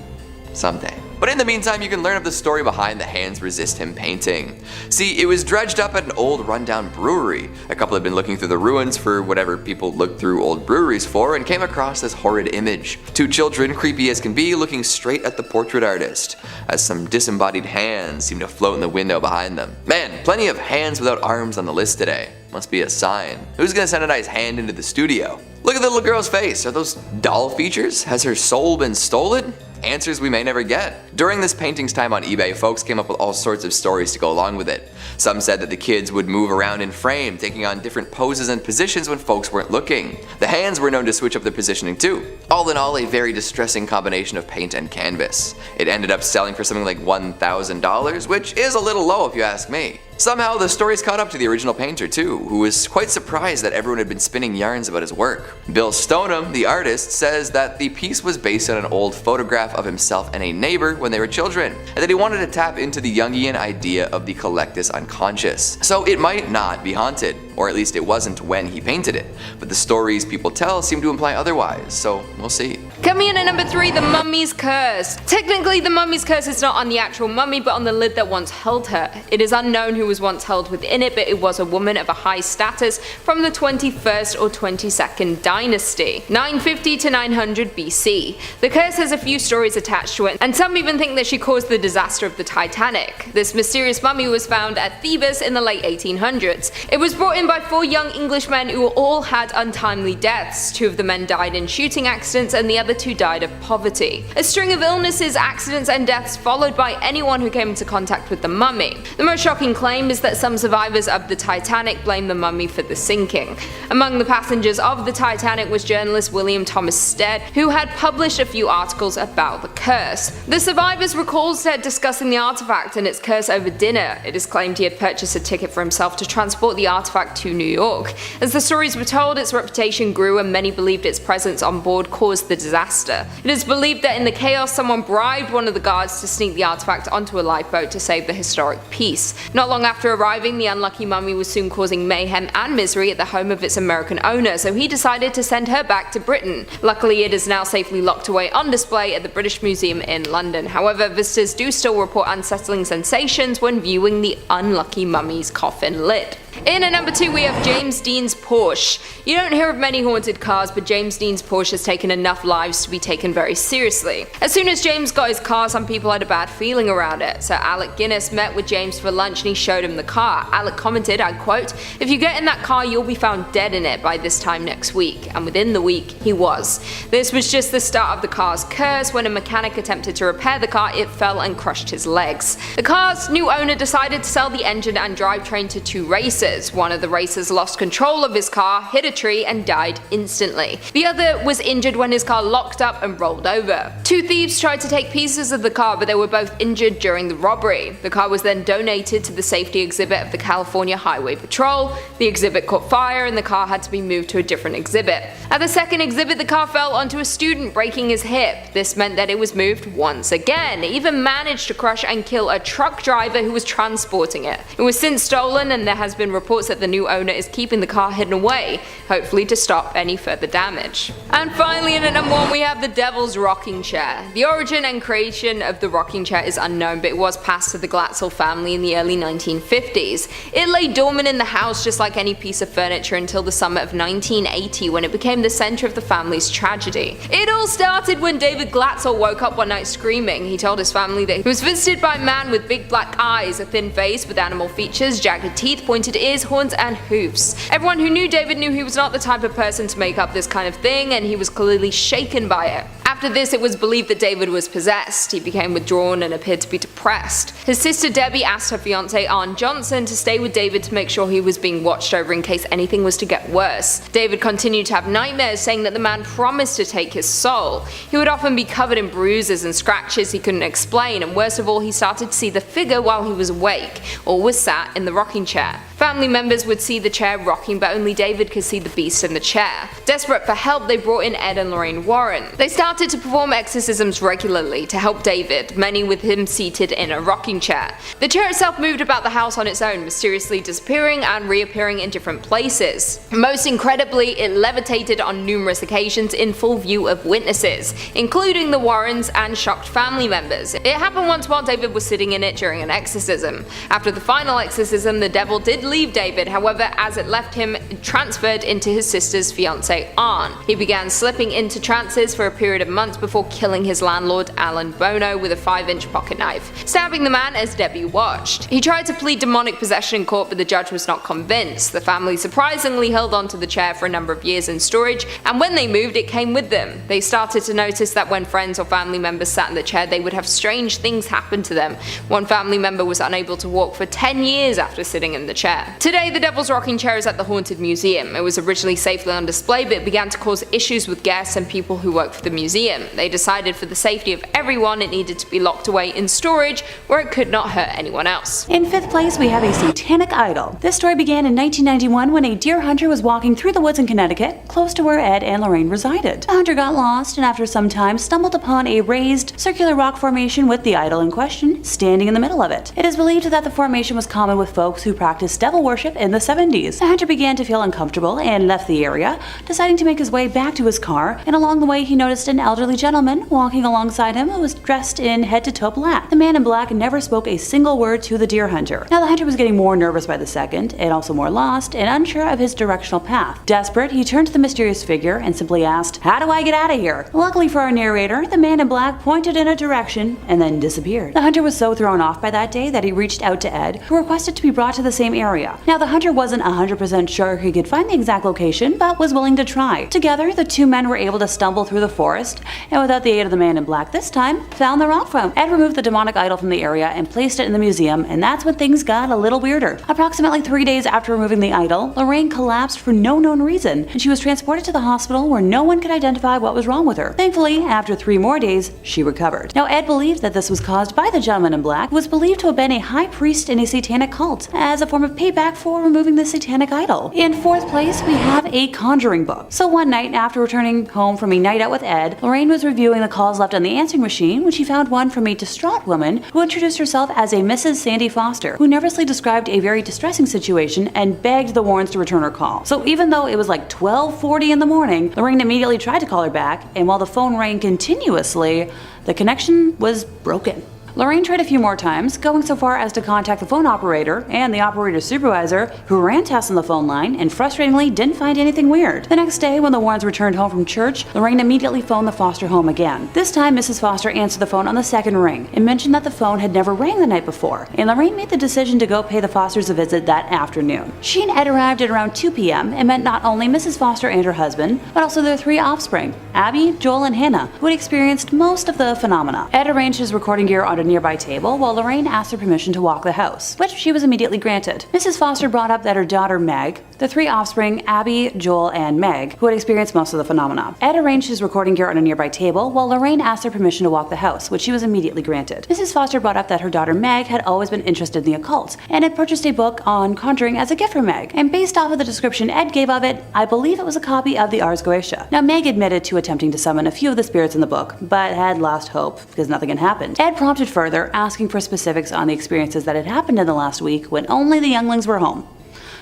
Someday. But in the meantime, you can learn of the story behind the Hands Resist Him painting. See, it was dredged up at an old rundown brewery. A couple had been looking through the ruins for whatever people look through old breweries for, and came across this horrid image. 2 children, creepy as can be, looking straight at the portrait artist, as some disembodied hands seem to float in the window behind them. Man, plenty of hands without arms on the list today. Must be a sign. Who's gonna send a nice hand into the studio? Look at the little girl's face. Are those doll features? Has her soul been stolen? Answers we may never get. During this painting's time on eBay, folks came up with all sorts of stories to go along with it. Some said that the kids would move around in frame, taking on different poses and positions when folks weren't looking. The hands were known to switch up their positioning too. All in all, a very distressing combination of paint and canvas. It ended up selling for something like $1,000, which is a little low if you ask me. Somehow, the stories caught up to the original painter too, who was quite surprised that everyone had been spinning yarns about his work. Bill Stoneham, the artist, says that the piece was based on an old photograph of himself and a neighbor when they were children, and that he wanted to tap into the Jungian idea of the collectus unconscious. So it might not be haunted, or at least it wasn't when he painted it, but the stories people tell seem to imply otherwise, so we'll see. Coming in at number 3, the Mummy's Curse. Technically, the Mummy's Curse is not on the actual mummy, but on the lid that once held her. It is unknown who was once held within it, but it was a woman of a high status from the 21st or 22nd dynasty, 950 to 900 BC. The curse has a few stories attached to it, and some even think that she caused the disaster of the Titanic. This mysterious mummy was found at Thebes in the late 1800s. It was brought in by 4 young Englishmen who all had untimely deaths. 2 of the men died in shooting accidents, and the other 2 died of poverty. A string of illnesses, accidents, and deaths followed by anyone who came into contact with the mummy. The most shocking claim is that some survivors of the Titanic blame the mummy for the sinking. Among the passengers of the Titanic was journalist William Thomas Stead, who had published a few articles about the curse. The survivors recalled Stead discussing the artifact and its curse over dinner. It is claimed he had purchased a ticket for himself to transport the artifact to New York. As the stories were told, its reputation grew and many believed its presence on board caused the disaster. It is believed that in the chaos, someone bribed one of the guards to sneak the artifact onto a lifeboat to save the historic piece. Not long after arriving, the unlucky mummy was soon causing mayhem and misery at the home of its American owner, so he decided to send her back to Britain. Luckily, it is now safely locked away on display at the British Museum in London. However, visitors do still report unsettling sensations when viewing the unlucky mummy's coffin lid. In at number 2, we have James Dean's Porsche. You don't hear of many haunted cars, but James Dean's Porsche has taken enough lives to be taken very seriously. As soon as James got his car, some people had a bad feeling around it. So Alec Guinness met with James for lunch and he showed him the car. Alec commented, I quote, "If you get in that car, you'll be found dead in it by this time next week." And within the week, he was. This was just the start of the car's curse. When a mechanic attempted to repair the car, it fell and crushed his legs. The car's new owner decided to sell the engine and drivetrain to 2 racers. racers. One of the racers lost control of his car, hit a tree, and died instantly. The other was injured when his car locked up and rolled over. Two thieves tried to take pieces of the car, but they were both injured during the robbery. The car was then donated to the safety exhibit of the California Highway Patrol. The exhibit caught fire and the car had to be moved to a different exhibit. At the second exhibit, the car fell onto a student, breaking his hip. This meant that it was moved once again. It even managed to crush and kill a truck driver who was transporting it. It was since stolen, and there has been reports that the new owner is keeping the car hidden away, hopefully to stop any further damage. And finally, in at number 1, we have the Devil's Rocking Chair. The origin and creation of the rocking chair is unknown, but it was passed to the Glatzel family in the early 1950s. It lay dormant in the house just like any piece of furniture until the summer of 1980, when it became the center of the family's tragedy. It all started when David Glatzel woke up one night screaming. He told his family that he was visited by a man with big black eyes, a thin face with animal features, jagged teeth, pointed ears, horns, and hoofs. Everyone who knew David knew he was not the type of person to make up this kind of thing, and he was clearly shaken by it. After this, it was believed that David was possessed. He became withdrawn and appeared to be depressed. His sister Debbie asked her fiance Arn Johnson to stay with David to make sure he was being watched over in case anything was to get worse. David continued to have nightmares, saying that the man promised to take his soul. He would often be covered in bruises and scratches he couldn't explain, and worst of all, he started to see the figure while he was awake, or was sat in the rocking chair. Family members would see the chair rocking, but only David could see the beast in the chair. Desperate for help, they brought in Ed and Lorraine Warren. They started to perform exorcisms regularly to help David, many with him seated in a rocking chair. The chair itself moved about the house on its own, mysteriously disappearing and reappearing in different places. Most incredibly, it levitated on numerous occasions in full view of witnesses, including the Warrens and shocked family members. It happened once while David was sitting in it during an exorcism. After the final exorcism, the devil did leave David, however, as it left him, it transferred into his sister's fiance Arn. He began slipping into trances for a period of months before killing his landlord Alan Bono with a 5-inch pocket knife, stabbing the man as Debbie watched. He tried to plead demonic possession in court, but the judge was not convinced. The family surprisingly held onto the chair for a number of years in storage, and when they moved, it came with them. They started to notice that when friends or family members sat in the chair, they would have strange things happen to them. One family member was unable to walk for 10 years after sitting in the chair. Today, the Devil's Rocking Chair is at the Haunted Museum. It was originally safely on display, but it began to cause issues with guests and people who work for the museum. They decided for the safety of everyone, it needed to be locked away in storage where it could not hurt anyone else. In 5th place, we have a satanic idol. This story began in 1991 when a deer hunter was walking through the woods in Connecticut, close to where Ed and Lorraine resided. The hunter got lost and after some time stumbled upon a raised, circular rock formation with the idol in question standing in the middle of it. It is believed that the formation was common with folks who practiced devil worship in the 70s. The hunter began to feel uncomfortable and left the area, deciding to make his way back to his car, and along the way he noticed an elderly gentleman walking alongside him who was dressed in head-to-toe black. The man in black never spoke a single word to the deer hunter. Now the hunter was getting more nervous by the second, and also more lost, and unsure of his directional path. Desperate, he turned to the mysterious figure and simply asked, "How do I get out of here?" Luckily for our narrator, the man in black pointed in a direction and then disappeared. The hunter was so thrown off by that day that he reached out to Ed, who requested to be brought to the same area. Now the hunter wasn't 100% sure he could find the exact location, but was willing to try. Together, the two men were able to stumble through the forest, and without the aid of the man in black this time, found the rock form. Ed removed the demonic idol from the area and placed it in the museum, and that's when things got a little weirder. Approximately 3 days after removing the idol, Lorraine collapsed for no known reason, and she was transported to the hospital where no one could identify what was wrong with her. Thankfully, after 3 more days, she recovered. Now Ed believed that this was caused by the gentleman in black, who was believed to have been a high priest in a satanic cult, as a form of payback for removing the satanic idol. In 4th place, we have a conjuring book. So one night, after returning home from a night out with Ed, Lorraine was reviewing the calls left on the answering machine when she found one from a distraught woman who introduced herself as a Mrs. Sandy Foster, who nervously described a very distressing situation and begged the Warrens to return her call. So even though it was like 12:40 in the morning, Lorraine immediately tried to call her back, and while the phone rang continuously, the connection was broken. Lorraine tried a few more times, going so far as to contact the phone operator and the operator's supervisor, who ran tests on the phone line and frustratingly didn't find anything weird. The next day, when the Warrens returned home from church, Lorraine immediately phoned the Foster home again. This time, Mrs. Foster answered the phone on the second ring and mentioned that the phone had never rang the night before, and Lorraine made the decision to go pay the Fosters a visit that afternoon. She and Ed arrived at around 2 p.m. and met not only Mrs. Foster and her husband, but also their 3 offspring, Abby, Joel, and Hannah, who had experienced most of the phenomena. Ed arranged his recording gear onto nearby table while Lorraine asked her permission to walk the house, which she was immediately granted. Mrs. Foster brought up that her daughter Meg, the three offspring, Abby, Joel, and Meg, who had experienced most of the phenomena. Ed arranged his recording gear on a nearby table while Lorraine asked her permission to walk the house, which she was immediately granted. Mrs. Foster brought up that her daughter Meg had always been interested in the occult and had purchased a book on conjuring as a gift for Meg, and based off of the description Ed gave of it, I believe it was a copy of the Ars Goetia. Now Meg admitted to attempting to summon a few of the spirits in the book, but had lost hope because nothing had happened. Ed prompted further, asking for specifics on the experiences that had happened in the last week when only the younglings were home.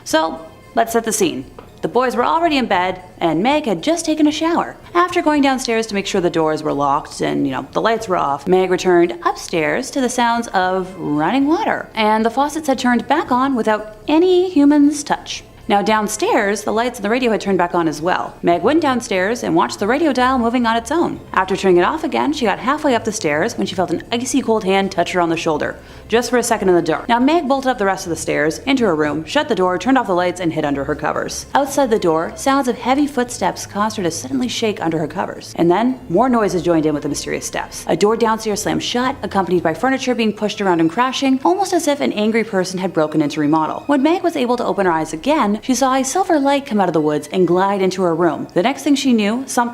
So, let's set the scene. The boys were already in bed, and Meg had just taken a shower. After going downstairs to make sure the doors were locked and, the lights were off, Meg returned upstairs to the sounds of running water, and the faucets had turned back on without any human's touch. Now downstairs, the lights and the radio had turned back on as well. Meg went downstairs and watched the radio dial moving on its own. After turning it off again, she got halfway up the stairs when she felt an icy cold hand touch her on the shoulder, just for a second in the dark. Now Meg bolted up the rest of the stairs, into her room, shut the door, turned off the lights, and hid under her covers. Outside the door, sounds of heavy footsteps caused her to suddenly shake under her covers. And then, more noises joined in with the mysterious steps. A door downstairs slammed shut, accompanied by furniture being pushed around and crashing, almost as if an angry person had broken into remodel. When Meg was able to open her eyes again, she saw a silver light come out of the woods and glide into her room. The next thing she knew, some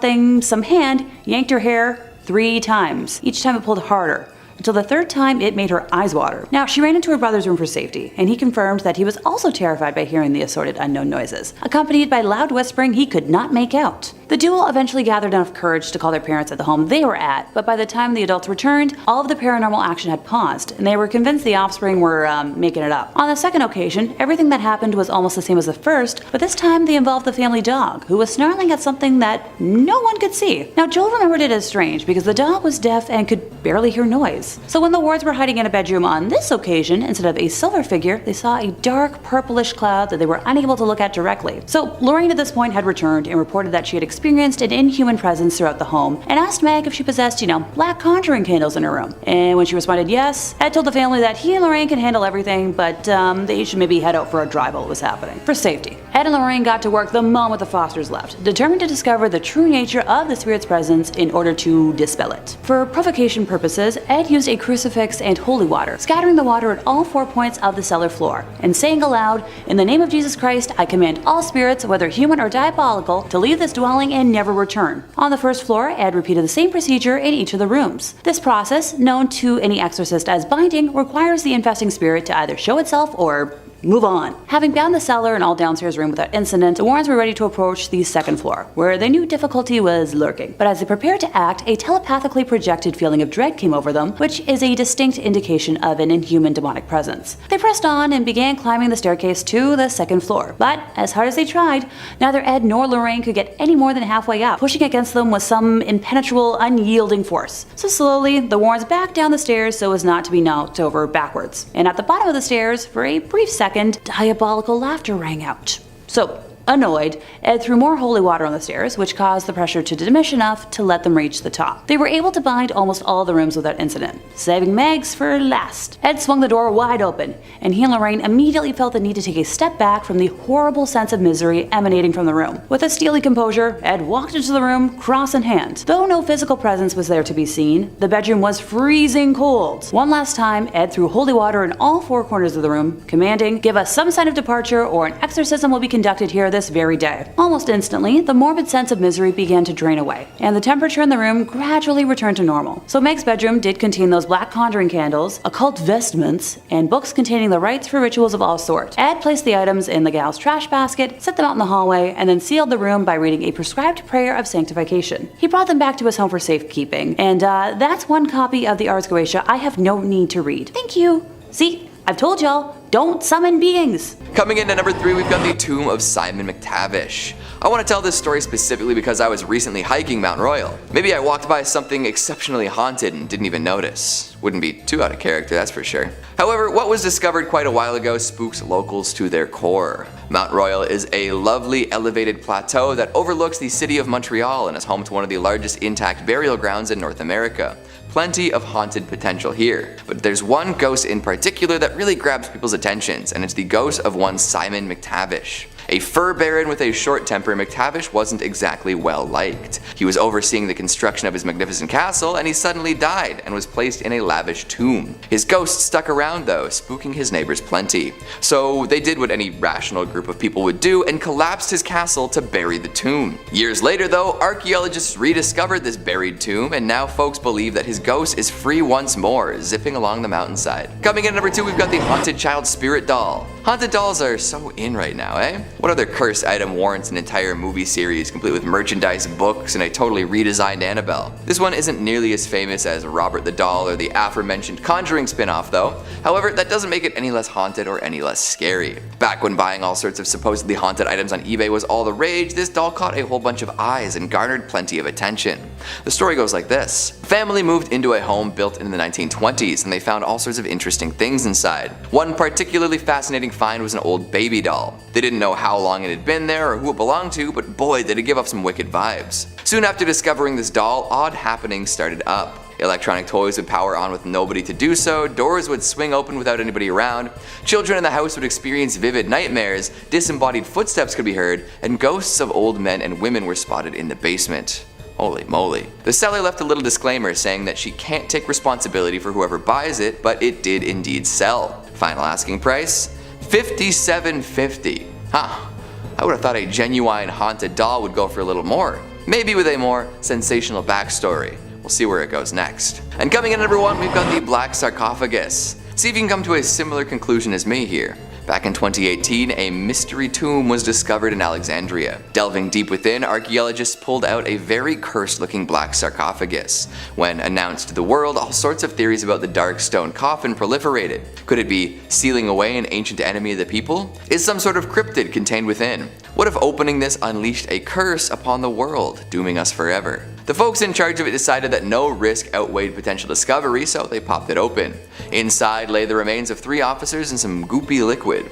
hand yanked her hair 3 times. Each time it pulled harder, until the third time it made her eyes water. Now, she ran into her brother's room for safety, and he confirmed that he was also terrified by hearing the assorted unknown noises, accompanied by loud whispering he could not make out. The duo eventually gathered enough courage to call their parents at the home they were at, but by the time the adults returned, all of the paranormal action had paused, and they were convinced the offspring were making it up. On the second occasion, everything that happened was almost the same as the first, but this time they involved the family dog, who was snarling at something that no one could see. Now, Joel remembered it as strange because the dog was deaf and could barely hear noise. So when the Wards were hiding in a bedroom on this occasion, instead of a silver figure, they saw a dark purplish cloud that they were unable to look at directly. So Lorraine at this point had returned and reported that she had experienced an inhuman presence throughout the home and asked Meg if she possessed, black conjuring candles in her room. And when she responded yes, Ed told the family that he and Lorraine can handle everything, but they should maybe head out for a drive while it was happening, for safety. Ed and Lorraine got to work the moment the Fosters left, determined to discover the true nature of the spirit's presence in order to dispel it. For provocation purposes, Ed used a crucifix and holy water, scattering the water at all 4 points of the cellar floor, and saying aloud, "In the name of Jesus Christ, I command all spirits, whether human or diabolical, to leave this dwelling and never return." On the first floor, Ed repeated the same procedure in each of the rooms. This process, known to any exorcist as binding, requires the infesting spirit to either show itself or move on. Having bound the cellar and all downstairs room without incident, the Warrens were ready to approach the second floor, where they knew difficulty was lurking. But as they prepared to act, a telepathically projected feeling of dread came over them, which is a distinct indication of an inhuman demonic presence. They pressed on and began climbing the staircase to the second floor. But as hard as they tried, neither Ed nor Lorraine could get any more than halfway up, pushing against them with some impenetrable, unyielding force. So slowly, the Warrens backed down the stairs so as not to be knocked over backwards. And at the bottom of the stairs, for a brief second, diabolical laughter rang out. So, annoyed, Ed threw more holy water on the stairs, which caused the pressure to diminish enough to let them reach the top. They were able to bind almost all the rooms without incident, saving Meg's for last. Ed swung the door wide open, and he and Lorraine immediately felt the need to take a step back from the horrible sense of misery emanating from the room. With a steely composure, Ed walked into the room, cross in hand. Though no physical presence was there to be seen, the bedroom was freezing cold. One last time, Ed threw holy water in all 4 corners of the room, commanding, "Give us some sign of departure or an exorcism will be conducted here this very day." Almost instantly, the morbid sense of misery began to drain away, and the temperature in the room gradually returned to normal. So Meg's bedroom did contain those black conjuring candles, occult vestments, and books containing the rites for rituals of all sorts. Ed placed the items in the gal's trash basket, set them out in the hallway, and then sealed the room by reading a prescribed prayer of sanctification. He brought them back to his home for safekeeping, and that's one copy of the Ars Goetia I have no need to read. Thank you. See, I've told y'all, don't summon beings. Coming in at number 3, we've got the Tomb of Simon McTavish. I want to tell this story specifically because I was recently hiking Mount Royal. Maybe I walked by something exceptionally haunted and didn't even notice. Wouldn't be too out of character, that's for sure. However, what was discovered quite a while ago spooks locals to their core. Mount Royal is a lovely elevated plateau that overlooks the city of Montreal and is home to one of the largest intact burial grounds in North America. Plenty of haunted potential here, but there's one ghost in particular that really grabs people's attentions, and it's the ghost of one Simon McTavish. A fur baron with a short temper, McTavish wasn't exactly well liked. He was overseeing the construction of his magnificent castle, and he suddenly died and was placed in a lavish tomb. His ghost stuck around though, spooking his neighbors plenty. So they did what any rational group of people would do and collapsed his castle to bury the tomb. Years later though, archaeologists rediscovered this buried tomb, and now folks believe that his ghost is free once more, zipping along the mountainside. Coming in at number 2, we've got the haunted child spirit doll. Haunted dolls are so in right now, eh? What other cursed item warrants an entire movie series complete with merchandise, books, and a totally redesigned Annabelle? This one isn't nearly as famous as Robert the Doll or the aforementioned Conjuring spin-off though. However, that doesn't make it any less haunted or any less scary. Back when buying all sorts of supposedly haunted items on eBay was all the rage, this doll caught a whole bunch of eyes and garnered plenty of attention. The story goes like this. A family moved into a home built in the 1920s, and they found all sorts of interesting things inside. One particularly fascinating find was an old baby doll. They didn't know how long it had been there or who it belonged to, but boy did it give off some wicked vibes. Soon after discovering this doll, odd happenings started up. Electronic toys would power on with nobody to do so, doors would swing open without anybody around, children in the house would experience vivid nightmares, disembodied footsteps could be heard, and ghosts of old men and women were spotted in the basement. Holy moly. The seller left a little disclaimer saying that she can't take responsibility for whoever buys it, but it did indeed sell. Final asking price? $57.50. Huh. I would have thought a genuine haunted doll would go for a little more. Maybe with a more sensational backstory. We'll see where it goes next. And coming in at number 1, we've got the black sarcophagus. See if you can come to a similar conclusion as me here. Back in 2018, a mystery tomb was discovered in Alexandria. Delving deep within, archaeologists pulled out a very cursed-looking black sarcophagus. When announced to the world, all sorts of theories about the dark stone coffin proliferated. Could it be sealing away an ancient enemy of the people? Is some sort of cryptid contained within? What if opening this unleashed a curse upon the world, dooming us forever? The folks in charge of it decided that no risk outweighed potential discovery, so they popped it open. Inside lay the remains of 3 officers and some goopy liquid.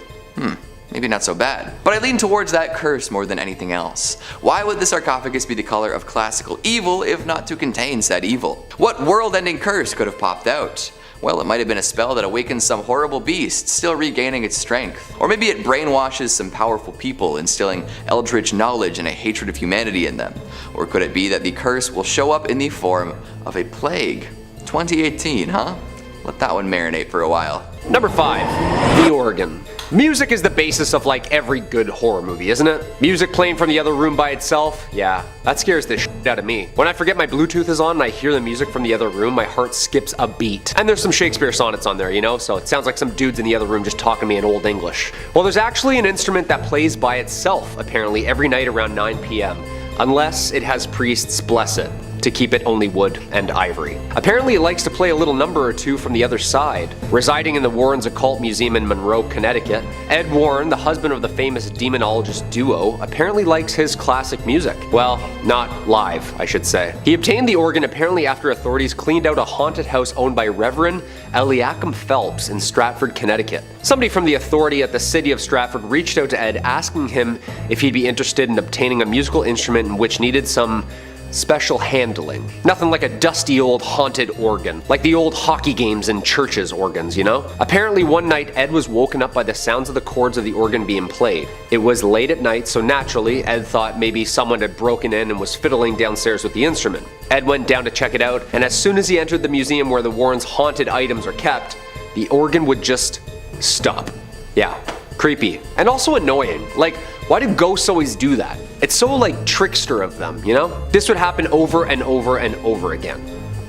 Maybe not so bad. But I lean towards that curse more than anything else. Why would the sarcophagus be the color of classical evil if not to contain said evil? What world-ending curse could have popped out? Well, it might have been a spell that awakens some horrible beast, still regaining its strength. Or maybe it brainwashes some powerful people, instilling eldritch knowledge and a hatred of humanity in them. Or could it be that the curse will show up in the form of a plague? 2018, huh? Let that one marinate for a while. Number 5. The organ. Music is the basis of like every good horror movie, isn't it? Music playing from the other room by itself? Yeah, that scares the shit out of me. When I forget my Bluetooth is on and I hear the music from the other room, my heart skips a beat. And there's some Shakespeare sonnets on there, you know, so it sounds like some dudes in the other room just talking to me in Old English. Well, there's actually an instrument that plays by itself, apparently, every night around 9 p.m. Unless it has priests bless it to keep it only wood and ivory. Apparently it likes to play a little number or two from the other side. Residing in the Warrens Occult Museum in Monroe, Connecticut, Ed Warren, the husband of the famous demonologist duo, apparently likes his classic music. Well, not live, I should say. He obtained the organ apparently after authorities cleaned out a haunted house owned by Reverend Eliakim Phelps in Stratford, Connecticut. Somebody from the authority at the city of Stratford reached out to Ed asking him if he'd be interested in obtaining a musical instrument in which needed some special handling. Nothing like a dusty old haunted organ, like the old hockey games and churches organs, you know? Apparently one night Ed was woken up by the sounds of the chords of the organ being played. It was late at night, so naturally Ed thought maybe someone had broken in and was fiddling downstairs with the instrument. Ed went down to check it out, and as soon as he entered the museum where the Warrens' haunted items are kept, the organ would just stop. Yeah, creepy. And also annoying. Like, why do ghosts always do that? It's so like trickster of them, you know? This would happen over and over and over again.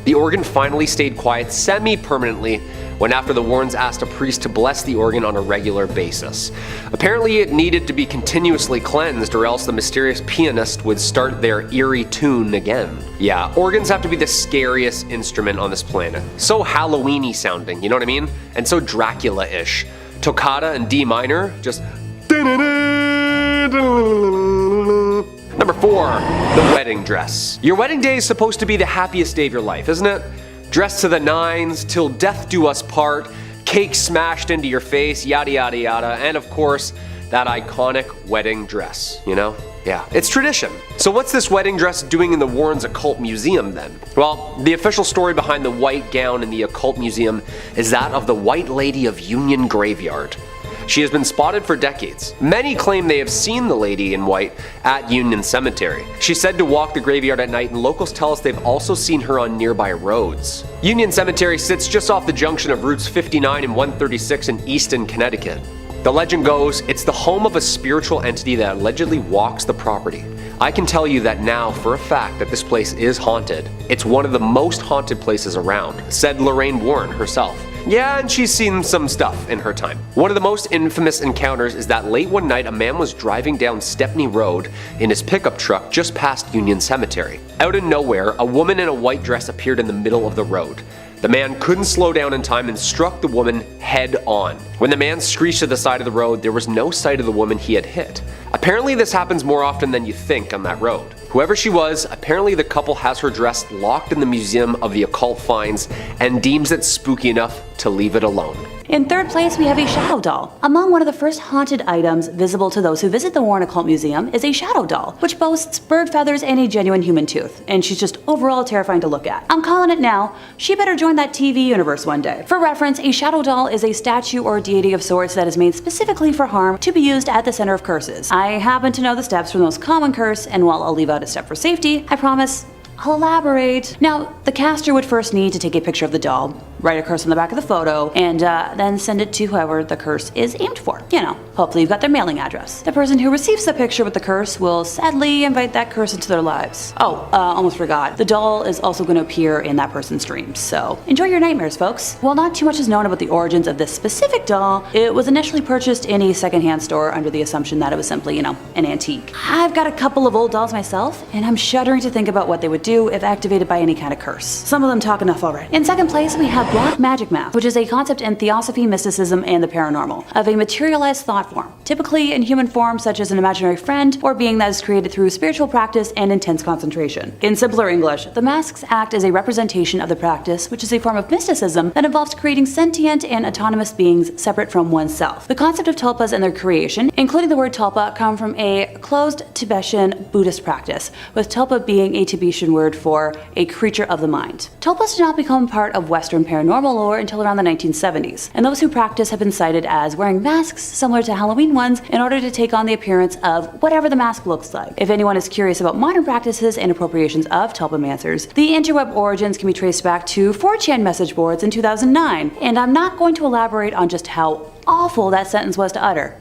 The organ finally stayed quiet semi-permanently when after the Warrens asked a priest to bless the organ on a regular basis. Apparently it needed to be continuously cleansed or else the mysterious pianist would start their eerie tune again. Yeah, organs have to be the scariest instrument on this planet. So Halloween-y sounding, you know what I mean? And so Dracula-ish. Toccata in D minor, just Number 4, the wedding dress. Your wedding day is supposed to be the happiest day of your life, isn't it? Dressed to the nines, till death do us part, cake smashed into your face, yada yada yada, and of course, that iconic wedding dress, you know? Yeah, it's tradition. So what's this wedding dress doing in the Warrens Occult Museum then? Well, the official story behind the white gown in the Occult Museum is that of the White Lady of Union Graveyard. She has been spotted for decades. Many claim they have seen the lady in white at Union Cemetery. She's said to walk the graveyard at night, and locals tell us they've also seen her on nearby roads. Union Cemetery sits just off the junction of routes 59 and 136 in Easton, Connecticut. The legend goes, it's the home of a spiritual entity that allegedly walks the property. I can tell you that now for a fact that this place is haunted. It's one of the most haunted places around, said Lorraine Warren herself. Yeah, and she's seen some stuff in her time. One of the most infamous encounters is that late one night a man was driving down Stepney Road in his pickup truck just past Union Cemetery. Out of nowhere, a woman in a white dress appeared in the middle of the road. The man couldn't slow down in time and struck the woman head on. When the man screeched to the side of the road, there was no sight of the woman he had hit. Apparently this happens more often than you think on that road. Whoever she was, apparently the couple has her dress locked in the Museum of the Occult Finds and deems it spooky enough to leave it alone. In third place, we have a shadow doll. Among one of the first haunted items visible to those who visit the Warren Occult Museum is a shadow doll, which boasts bird feathers and a genuine human tooth, and she's just overall terrifying to look at. I'm calling it now, she better join that TV universe one day. For reference, a shadow doll is a statue or deity of sorts that is made specifically for harm to be used at the center of curses. I happen to know the steps for the most common curse, and while I'll leave out a step for safety, I promise I'll elaborate. Now, the caster would first need to take a picture of the doll, write a curse on the back of the photo, and then send it to whoever the curse is aimed for. You know, hopefully you've got their mailing address. The person who receives the picture with the curse will sadly invite that curse into their lives. Oh, almost forgot. The doll is also going to appear in that person's dreams, so enjoy your nightmares, folks. While not too much is known about the origins of this specific doll, it was initially purchased in a secondhand store under the assumption that it was simply, an antique. I've got a couple of old dolls myself, and I'm shuddering to think about what they would do if activated by any kind of curse. Some of them talk enough already. In second place, we have black magic math, which is a concept in theosophy, mysticism, and the paranormal, of a materialized thought form, typically in human form such as an imaginary friend or being that is created through spiritual practice and intense concentration. In simpler English, the masks act as a representation of the practice, which is a form of mysticism that involves creating sentient and autonomous beings separate from oneself. The concept of tulpas and their creation, including the word tulpa, come from a closed Tibetan Buddhist practice, with tulpa being a Tibetan word for a creature of the mind. Tulpas did not become part of Western paranormal lore until around the 1970s, and those who practice have been cited as wearing masks similar to Halloween ones in order to take on the appearance of whatever the mask looks like. If anyone is curious about modern practices and appropriations of tulpamancers, the interweb origins can be traced back to 4chan message boards in 2009, and I'm not going to elaborate on just how awful that sentence was to utter.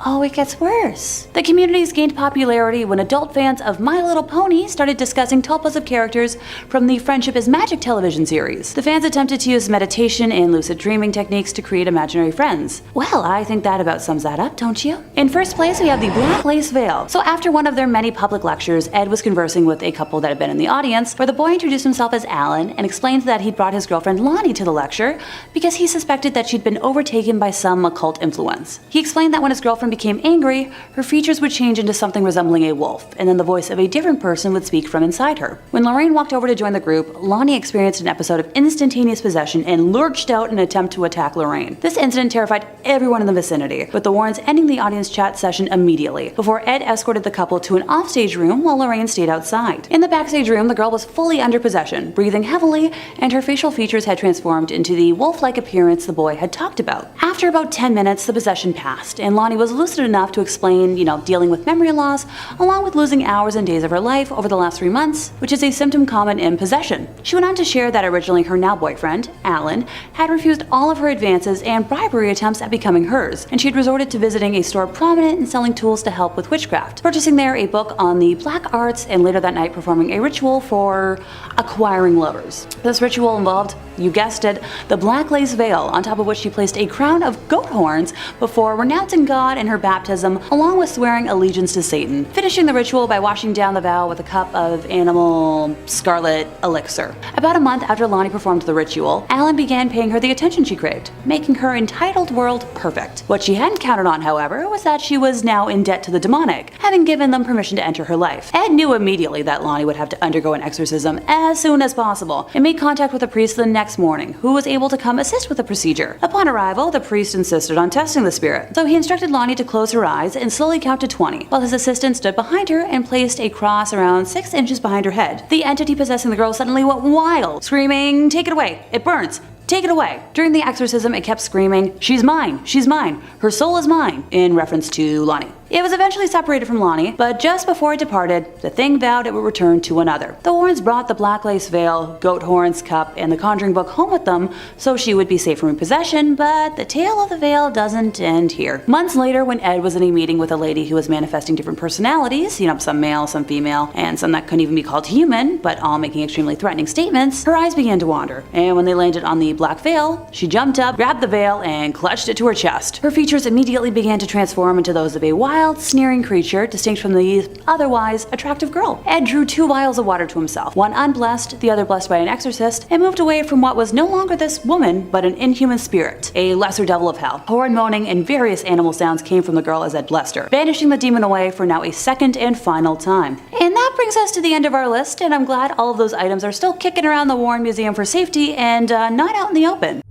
Oh, it gets worse. The communities gained popularity when adult fans of My Little Pony started discussing tulpas of characters from the Friendship is Magic television series. The fans attempted to use meditation and lucid dreaming techniques to create imaginary friends. Well, I think that about sums that up, don't you? In first place, we have the Black Lace Veil. So after one of their many public lectures, Ed was conversing with a couple that had been in the audience, where the boy introduced himself as Alan and explained that he'd brought his girlfriend Lonnie to the lecture because he suspected that she'd been overtaken by some occult influence. He explained that when his girlfriend became angry, her features would change into something resembling a wolf, and then the voice of a different person would speak from inside her. When Lorraine walked over to join the group, Lonnie experienced an episode of instantaneous possession and lurched out in an attempt to attack Lorraine. This incident terrified everyone in the vicinity, with the Warrens ending the audience chat session immediately, before Ed escorted the couple to an offstage room while Lorraine stayed outside. In the backstage room, the girl was fully under possession, breathing heavily, and her facial features had transformed into the wolf-like appearance the boy had talked about. After about 10 minutes, the possession passed, and Lonnie was lucid enough to explain, dealing with memory loss, along with losing hours and days of her life over the last 3 months, which is a symptom common in possession. She went on to share that originally her now boyfriend, Alan, had refused all of her advances and bribery attempts at becoming hers, and she had resorted to visiting a store prominent in selling tools to help with witchcraft, purchasing there a book on the black arts, and later that night performing a ritual for acquiring lovers. This ritual involved, you guessed it, the black lace veil, on top of which she placed a crown of goat horns before renouncing God in her baptism, along with swearing allegiance to Satan, finishing the ritual by washing down the vow with a cup of animal scarlet elixir. About a month after Lonnie performed the ritual, Alan began paying her the attention she craved, making her entitled world perfect. What she hadn't counted on, however, was that she was now in debt to the demonic, having given them permission to enter her life. Ed knew immediately that Lonnie would have to undergo an exorcism as soon as possible, and made contact with a priest the next morning, who was able to come assist with the procedure. Upon arrival, the priest insisted on testing the spirit, so he instructed Lonnie to close her eyes and slowly count to 20, while his assistant stood behind her and placed a cross around 6 inches behind her head. The entity possessing the girl suddenly went wild, screaming, "Take it away, it burns! Take it away. During the exorcism, it kept screaming, "She's mine, she's mine, her soul is mine," in reference to Lonnie. It was eventually separated from Lonnie, but just before it departed, the thing vowed it would return to another. The Warrens brought the black lace veil, goat horns, cup, and the Conjuring book home with them so she would be safe from repossession, but the tale of the veil doesn't end here. Months later, when Ed was in a meeting with a lady who was manifesting different personalities, some male, some female, and some that couldn't even be called human, but all making extremely threatening statements, her eyes began to wander, and when they landed on the black veil, she jumped up, grabbed the veil, and clutched it to her chest. Her features immediately began to transform into those of a wild, sneering creature distinct from the otherwise attractive girl. Ed drew 2 vials of water to himself, one unblessed, the other blessed by an exorcist, and moved away from what was no longer this woman, but an inhuman spirit, a lesser devil of hell. Horrid moaning and various animal sounds came from the girl as Ed blessed her, banishing the demon away for now a second and final time. And that brings us to the end of our list, and I'm glad all of those items are still kicking around the Warren Museum for safety and not out in the open.